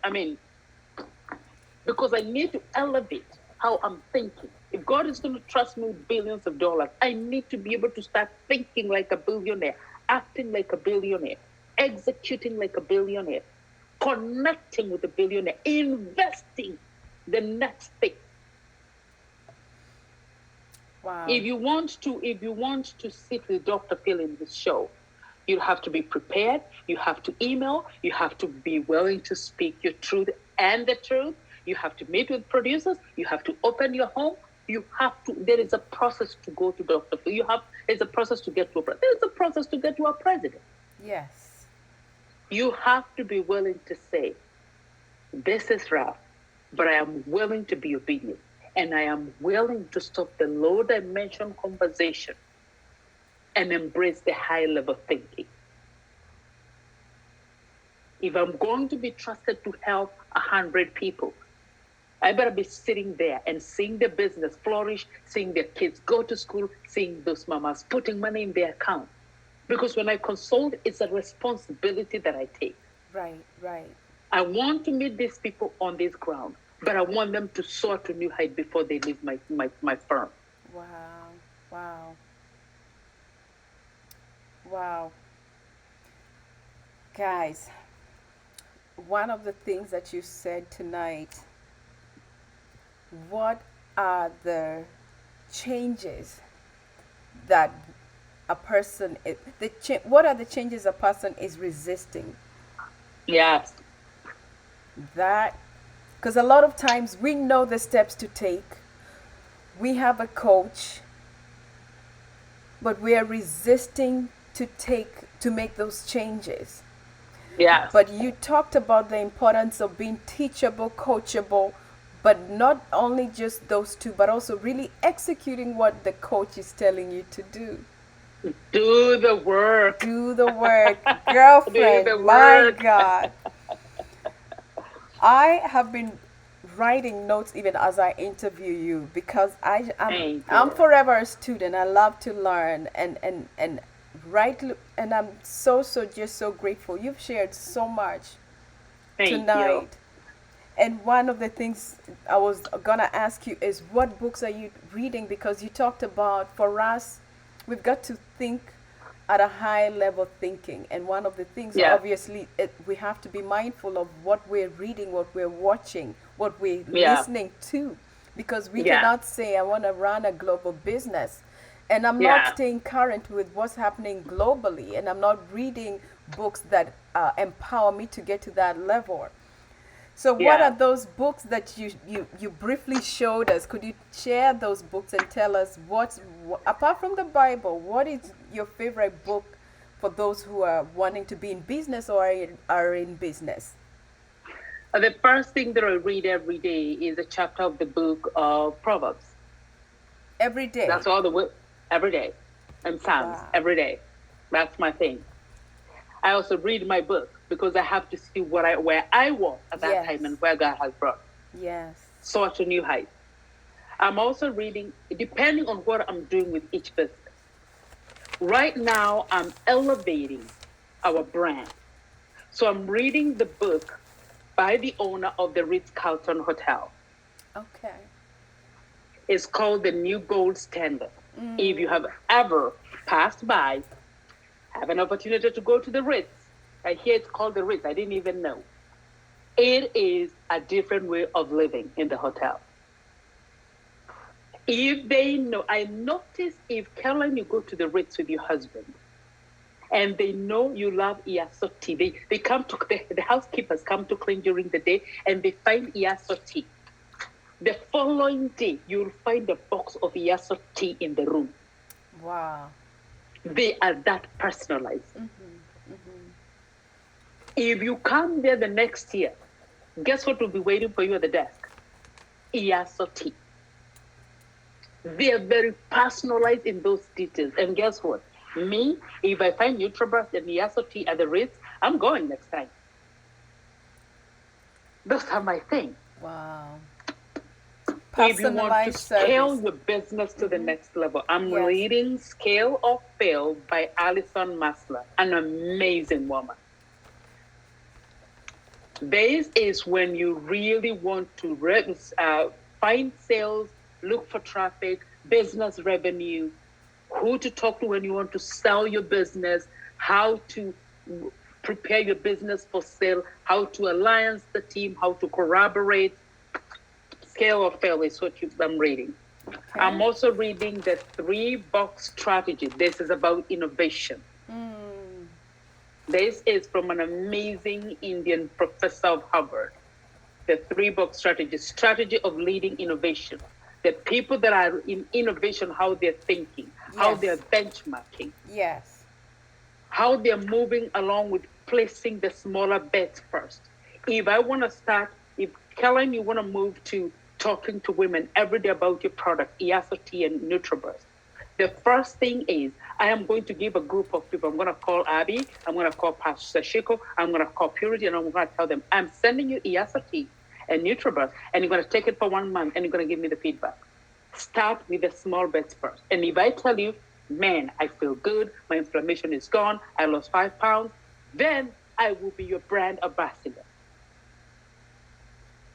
Because I need to elevate how I'm thinking. If God is going to trust me with billions of dollars, I need to be able to start thinking like a billionaire, acting like a billionaire, executing like a billionaire, connecting with a billionaire, investing the next thing. Wow. If you want to sit with Dr. Phil in this show, you have to be prepared. You have to email. You have to be willing to speak your truth and the truth. You have to meet with producers. You have to open your home. There is a process to go to Dr. Phil. There's a process to get to a president. There's a process to get to a president. Yes. You have to be willing to say, this is rough, but I am willing to be obedient. And I am willing to stop the low dimension conversation and embrace the high level thinking. If I'm going to be trusted to help 100 people, I better be sitting there and seeing the business flourish, seeing their kids go to school, seeing those mamas putting money in their account. Because when I consult, it's a responsibility that I take. Right, right. I want to meet these people on this ground, but I want them to soar to new heights before they leave my firm. Wow, wow, wow. Guys, one of the things that you said tonight, what are the changes that a person is, what are the changes a person is resisting? Yes. That, because a lot of times we know the steps to take, we have a coach, but we are resisting to make those changes. Yes. But you talked about the importance of being teachable, coachable, but not only just those two, but also really executing what the coach is telling you to do. Do the work. Do the work. Girlfriend, Do the my work. God. I have been writing notes even as I interview you because I'm forever a student. I love to learn and write, and I'm just so grateful. You've shared so much tonight. You. And one of the things I was gonna ask you is, what books are you reading? Because you talked about, for us, we've got to think at a high level thinking, and one of the things, obviously, we have to be mindful of what we're reading, what we're watching, what we're listening to, because we cannot say I want to run a global business and I'm not staying current with what's happening globally, and I'm not reading books that empower me to get to that level. So what are those books that you briefly showed us? Could you share those books and tell us apart from the Bible, what is your favorite book for those who are wanting to be in business or are in business? The first thing that I read every day is a chapter of the book of Proverbs. Every day? That's all every day. And Psalms every day. That's my thing. I also read my book because I have to see where I was at that time and where God has brought. Yes. Soar to new heights. I'm also reading, depending on what I'm doing with each business. Right now, I'm elevating our brand. So I'm reading the book by the owner of the Ritz-Carlton Hotel. Okay. It's called The New Gold Standard. If you have ever passed by, have an opportunity to go to the Ritz. I hear it's called the Ritz. I didn't even know. It is a different way of living in the hotel. If they know, I notice if, Caroline, you go to the Ritz with your husband, and they know you love Iaso tea. They come to, the housekeepers come to clean during the day, and they find Iaso tea. The following day, you'll find a box of Iaso tea in the room. Wow. They are that personalized. If you come there the next year, guess what will be waiting for you at the desk? Iaso tea. They are very personalized in those details. And guess what? Me, if I find NutriBurst and Iaso tea at the Ritz, I'm going next time. Those are my thing. Wow. If you want to Personalized scale service. your business to the next level, I'm Yes. reading Scale or Fail by Alison Masler, an amazing woman. This is when you really want to find sales, look for traffic, business revenue, who to talk to when you want to sell your business, how to prepare your business for sale, how to alliance the team, how to corroborate. Scale or Fail is what I'm reading. Okay. I'm also reading the 3-box strategy. This is about innovation. This is from an amazing Indian professor of Harvard. The 3-box strategy of leading innovation. The people that are in innovation, how they're thinking, how Yes. they're benchmarking, Yes. how they're moving along with placing the smaller bets first. If I want to start, if Kellen, you want to move to talking to women every day about your product, Iaso tea and NutriBurst, the first thing is I am going to give a group of people. I'm going to call Abby. I'm going to call Pastor Shiko. I'm going to call Purity, and I'm going to tell them, I'm sending you Iaso tea and NutriBurst, and you're going to take it for 1 month, and you're going to give me the feedback. Start with the small bets first. And if I tell you, man, I feel good, my inflammation is gone, I lost 5 pounds, then I will be your brand ambassador.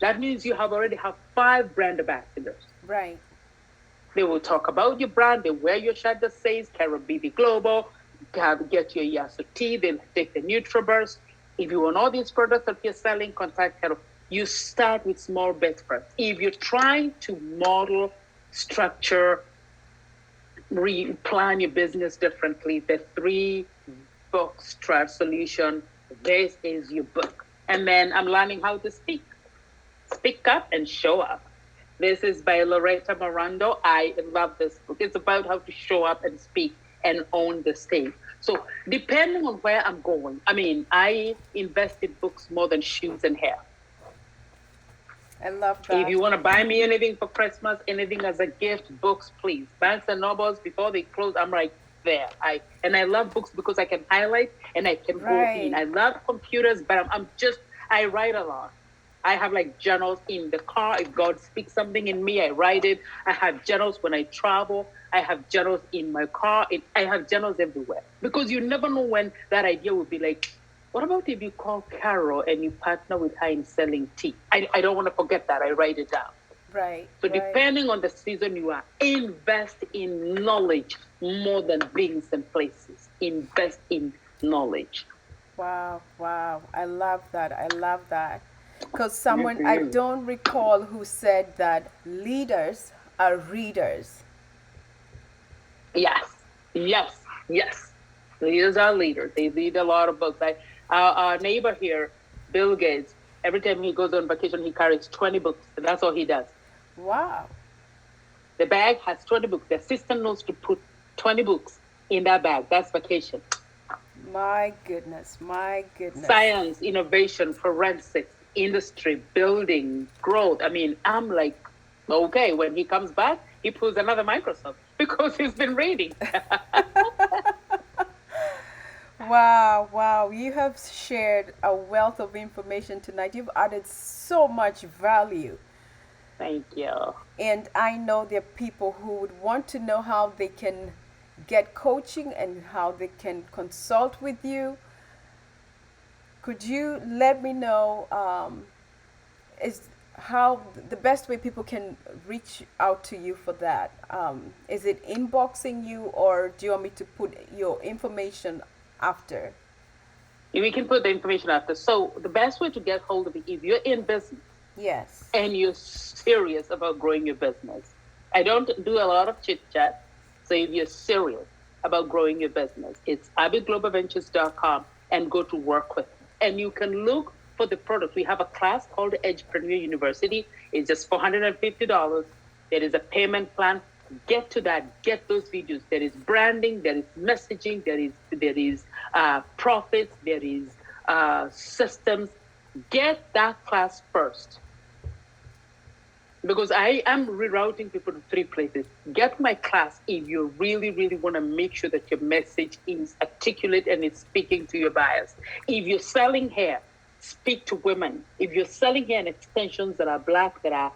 That means you already have 5 brand ambassadors. Right. They will talk about your brand. They wear your shirt that says Carol BB Global. Get your Iaso tea. They'll take the NutriBurst. If you want all these products that you're selling, contact Carol. You start with small bets first. If you're trying to model, structure, plan your business differently, the 3-box solution, this is your book. And then I'm learning how to speak. Speak up and show up. This is by Loretta Morando. I love this book. It's about how to show up and speak and own the stage. So depending on where I'm going, I mean, I invest in books more than shoes and hair. I love that. If you want to buy me anything for Christmas, anything as a gift, books, please. Barnes and Nobles, before they close, I'm right there. I love books because I can highlight and I can go in. I love computers, but I write a lot. I have like journals in the car. If God speaks something in me, I write it. I have journals when I travel. I have journals in my car. I have journals everywhere. Because you never know when that idea will be like, what about if you call Carol and you partner with her in selling tea? I don't want to forget that. I write it down. Right. So depending on the season you are, invest in knowledge more than things and places. Invest in knowledge. Wow. I love that. Because someone, I don't recall who said that leaders are readers. Yes. Leaders are leaders. They read a lot of books. Our neighbor here, Bill Gates, every time he goes on vacation, he carries 20 books. And that's all he does. Wow. The bag has 20 books. The assistant knows to put 20 books in that bag. That's vacation. My goodness. Science, innovation, forensics, industry, building, growth. I mean, I'm like, okay, when he comes back, he pulls another Microsoft because he's been reading. Wow. You have shared a wealth of information tonight. You've added so much value. Thank you. And I know there are people who would want to know how they can get coaching and how they can consult with you. Could you let me know is how the best way people can reach out to you for that? Is it inboxing you, or do you want me to put your information after? We can put the information after. So the best way to get hold of it, if you're in business, yes, and you're serious about growing your business, I don't do a lot of chit chat. So if you're serious, about growing your business. It's abiglobalventures.com and go to work with. And you can look for the product. We have a class called Edgeprenuer University. It's just $450. There is a payment plan. Get to that. Get those videos. There is branding. There is messaging. There is profits. There is systems. Get that class first. Because I am rerouting people to 3 places. Get my class if you really, really want to make sure that your message is articulate and it's speaking to your buyers. If you're selling hair, speak to women. If you're selling hair and extensions that are black, that are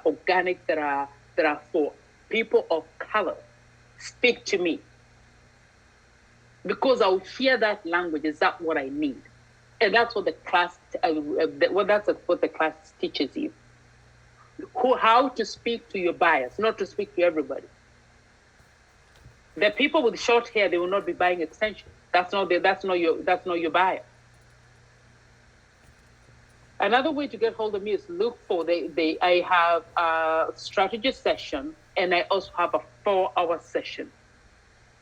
organic, that are for people of color, speak to me. Because I'll hear that language. Is that what I need? And that's what the class. That's what the class teaches you. How to speak to your buyers, not to speak to everybody. The people with short hair, they will not be buying extensions. That's not your buyer. Another way to get hold of me is look for I have a strategy session and I also have a 4-hour session.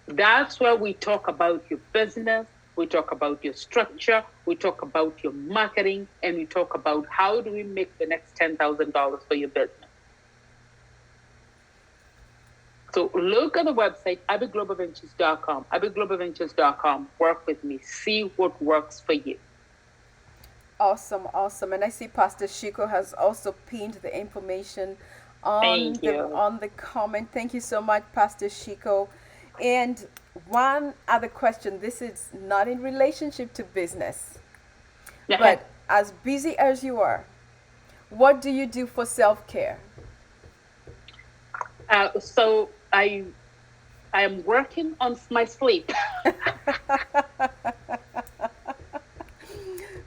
That's where we talk about your business, we talk about your structure, we talk about your marketing, and we talk about how do we make the next $10,000 for your business. So look at the website, abiglobalventures.com, abiglobalventures.com. Work with me. See what works for you. Awesome, awesome. And I see Pastor Shiko has also pinned the information on the comment. Thank you so much, Pastor Shiko. And one other question. This is not in relationship to business, but as busy as you are, what do you do for self-care? So I am working on my sleep.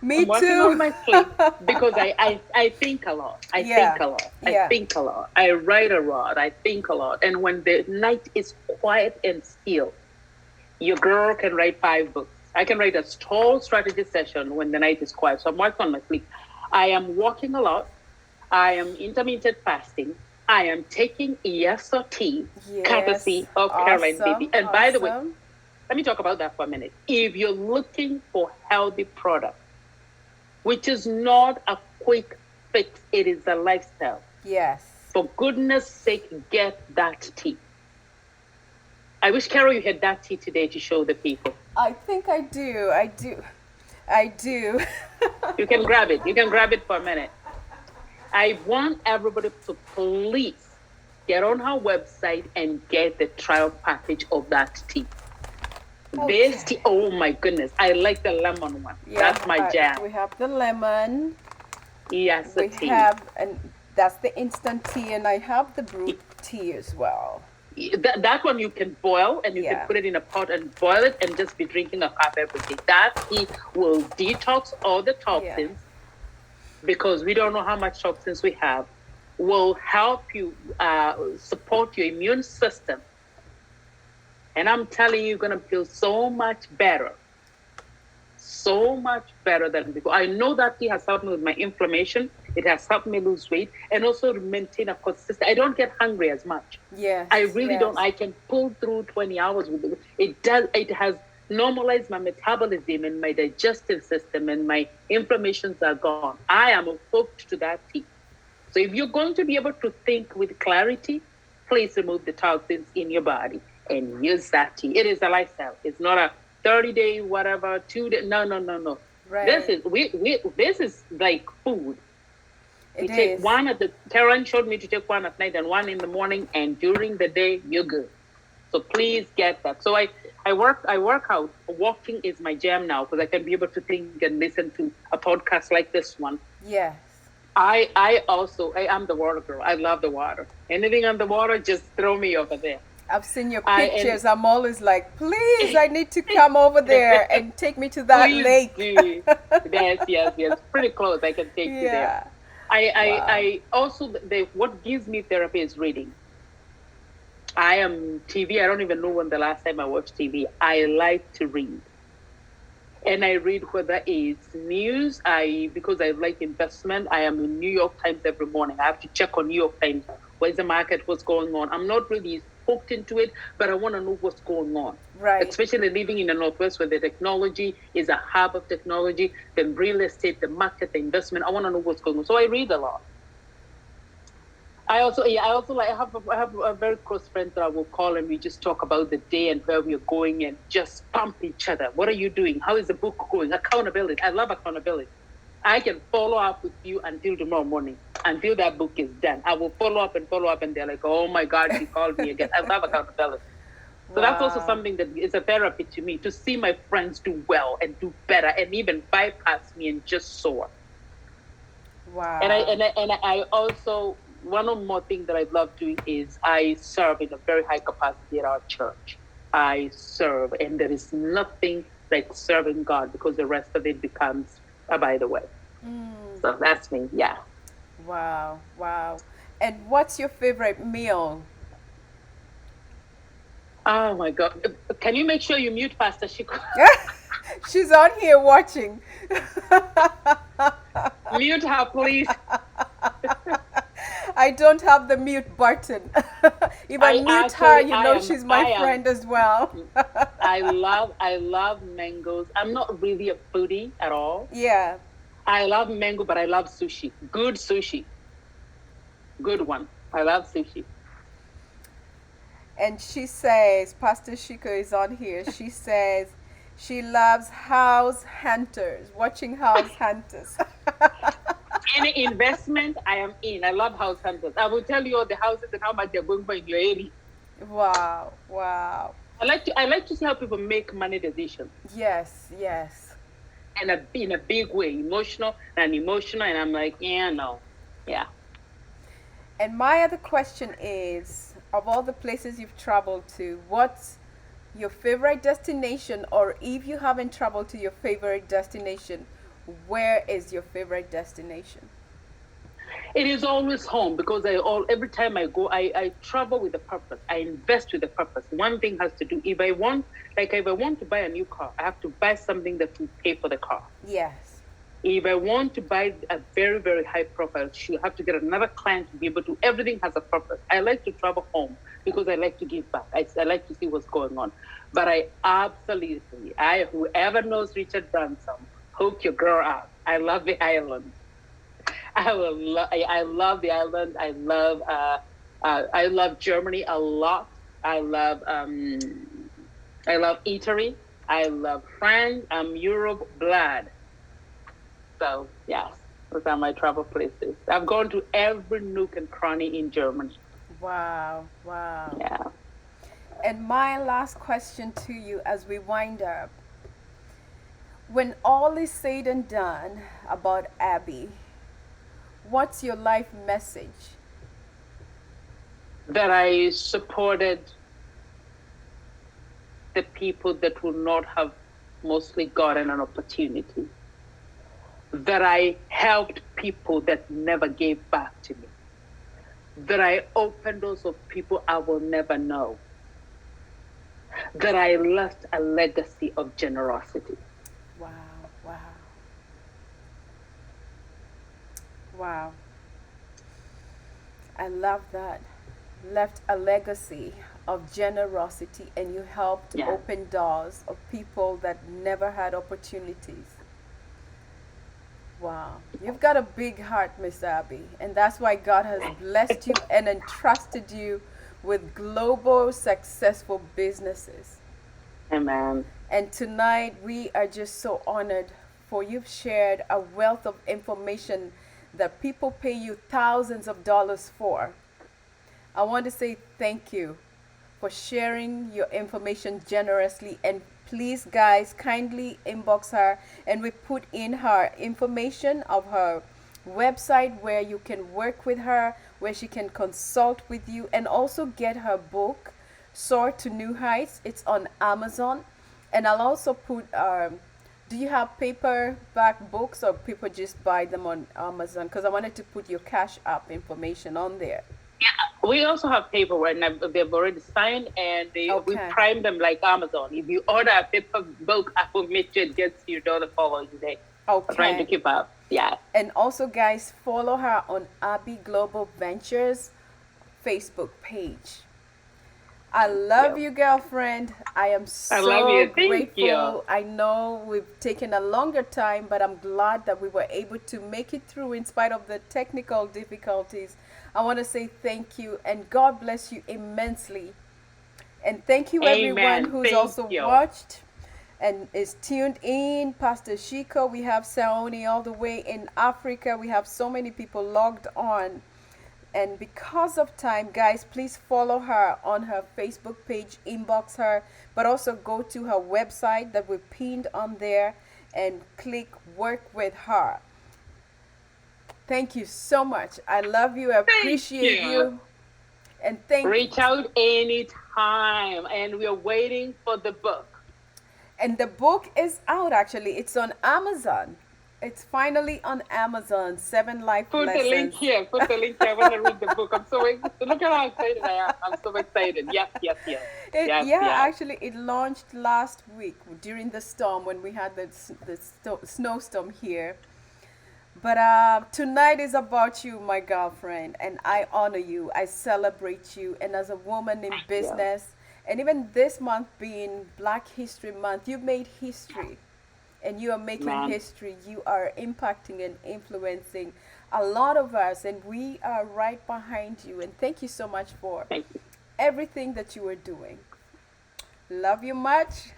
Me I'm working too. on my sleep because I think a lot. I think a lot. I write a lot. I think a lot. And when the night is quiet and still, your girl can write 5 books. I can write a whole strategy session when the night is quiet. So I'm working on my sleep. I am walking a lot. I am intermittent fasting. I am taking ESOT, courtesy of Caroline Baby. And by the way, let me talk about that for a minute. If you're looking for healthy product, which is not a quick fix, it is a lifestyle. Yes. For goodness sake, get that tea. I wish, Carol, you had that tea today to show the people. I think I do. You can grab it. You can grab it for a minute. I want everybody to please get on her website and get the trial package of that tea. Okay. This tea, oh my goodness, I like the lemon one. Yeah, that's my jam. We have the lemon. Yes, we tea. And that's the instant tea, and I have the brewed tea as well. That one you can boil, and you can put it in a pot and boil it and just be drinking a cup every day. That tea will detox all the toxins because we don't know how much toxins we have. Will help you support your immune system. And I'm telling you, you're going to feel so much better. So much better than before. I know that tea has helped me with my inflammation. It has helped me lose weight and also maintain a consistent. I don't get hungry as much. Yes. I really don't. I can pull through 20 hours with it. It has normalized my metabolism and my digestive system, and my inflammations are gone. I am hooked to that tea. So if you're going to be able to think with clarity, please remove the toxins in your body and use that tea. It is a lifestyle. It's not a 30-day, whatever, 2-day. No. Right. This is like food. You take one at the. Karen showed me to take one at night and one in the morning, and during the day you're good. So please get that. So I work out. Walking is my jam now because I can be able to think and listen to a podcast like this one. Yes. I am the water girl. I love the water. Anything on the water, just throw me over there. I've seen your pictures. I'm always like, please, I need to come over there and take me to that lake. Yes. Pretty close. I can take you there. I also, what gives me therapy is reading. I am TV. I don't even know when the last time I watched TV. I like to read. And I read whether it's news. Because I like investment, I am in New York Times every morning. I have to check on New York Times. Where's the market? What's going on? I'm not really poked into it, but I want to know what's going on. Right. Especially living in the Northwest where the technology is a hub of technology, the real estate, the market, the investment. I want to know what's going on. So I read a lot. I also like I have a very close friend that I will call and we just talk about the day and where we are going and just pump each other. What are you doing? How is the book going? Accountability. I love accountability. I can follow up with you until tomorrow morning, until that book is done. I will follow up, and they're like, "Oh my God, she called me again." I love accountability. So that's also Wow. something that is a therapy to me, to see my friends do well and do better and even bypass me and just soar. And Wow. I also, one more thing that I love doing is I serve in a very high capacity at our church. I serve, and there is nothing like serving God because the rest of it becomes by the way. So that's me. Yeah. Wow. Wow. And what's your favorite meal? Oh my God. Can you make sure you mute Pastor Shiko? She's on here watching. Mute her, please. I don't have the mute button. If I mute her, you know she's my friend as well. I love mangoes. I'm not really a foodie at all. Yeah. I love mango, but I love sushi. Good sushi. Good one. I love sushi. And she says, Pastor Shiko is on here. She says she loves house hunters, watching house hunters. Any investment, I am in. I love house hunters. I will tell you all the houses and how much they're going for in your area. Wow, wow. I like to see how people make money decisions. Yes, yes. And in a big way, emotional, and I'm like, yeah, no. Yeah. And my other question is, of all the places you've traveled to, what's your favorite destination? Or if you haven't traveled to your favorite destination, where is your favorite destination? It is always home because every time I go, I travel with a purpose. I invest with a purpose. One thing has to do, if I want to buy a new car, I have to buy something that will pay for the car. Yes. If I want to buy a very, very high profile shoe, I have to get another client to be able to, everything has a purpose. I like to travel home because I like to give back. I like to see what's going on. But whoever knows Richard Branson, hook your girl up. I love the island. I love the island. I love Germany a lot. I love Italy. I love France. I'm Europe blood. So yes, those are my travel places. I've gone to every nook and cranny in Germany. Wow, wow. Yeah. And my last question to you as we wind up. When all is said and done about Abby, what's your life message? That I supported the people that would not have mostly gotten an opportunity. That I helped people that never gave back to me. That I opened doors of people I will never know. That I left a legacy of generosity. Wow, wow. Wow. I love that. Left a legacy of generosity, and you helped open doors of people that never had opportunities. Wow. You've got a big heart, Miss Abby, and that's why God has blessed you and entrusted you with global successful businesses. Amen. And tonight we are just so honored for you've shared a wealth of information that people pay you thousands of dollars for. I want to say thank you for sharing your information generously, and please guys kindly inbox her, and we put in her information of her website where you can work with her, where she can consult with you, and also get her book Soar to New Heights. It's on Amazon. And I'll also put do you have paperback books, or people just buy them on Amazon? Because I wanted to put your Cash App information on there. Yeah, we also have paperwork, and they've already signed, and we prime them like Amazon. If you order a paper book, I will make sure it gets to you the following day. Okay. I'm trying to keep up. Yeah. And also, guys, follow her on Abby Global Ventures Facebook page. I love Yes. you, girlfriend. I am I love so you. Thank you. grateful. I know we've taken a longer time, but I'm glad that we were able to make it through in spite of the technical difficulties. I want to say thank you and God bless you immensely. And thank you, everyone Amen. who's Thank also you. watched and is tuned in. Pastor Shiko, we have Saoni all the way in Africa. We have so many people logged on. And because of time, guys, please follow her on her Facebook page, inbox her, but also go to her website that we pinned on there and click work with her. Thank you so much. I love you. I Thank appreciate you. you. And thank Reach out anytime. And we're waiting for the book. and the book is out actually. It's on Amazon. It's finally on Amazon. 7 Life Put the link Lessons. here. Put the link here. I want to read the book. I'm so excited. Look at how excited I am. I'm so excited. Yes, yes, yes. Yes, Yeah, yes. actually, it launched last week during the storm when we had the snowstorm here. But tonight is about you, my girlfriend, and I honor you. I celebrate you. And as a woman in Yeah. business, and even this month being Black History Month, you've made history and you are making Man. history. You are impacting and influencing a lot of us, and we are right behind you. And thank you so much for Thank you. everything that you are doing. Love you much.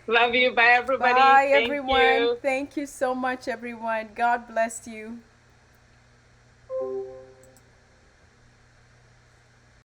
Love you. Bye, everybody. Bye, Thank everyone. you. Thank you so much, everyone. God bless you.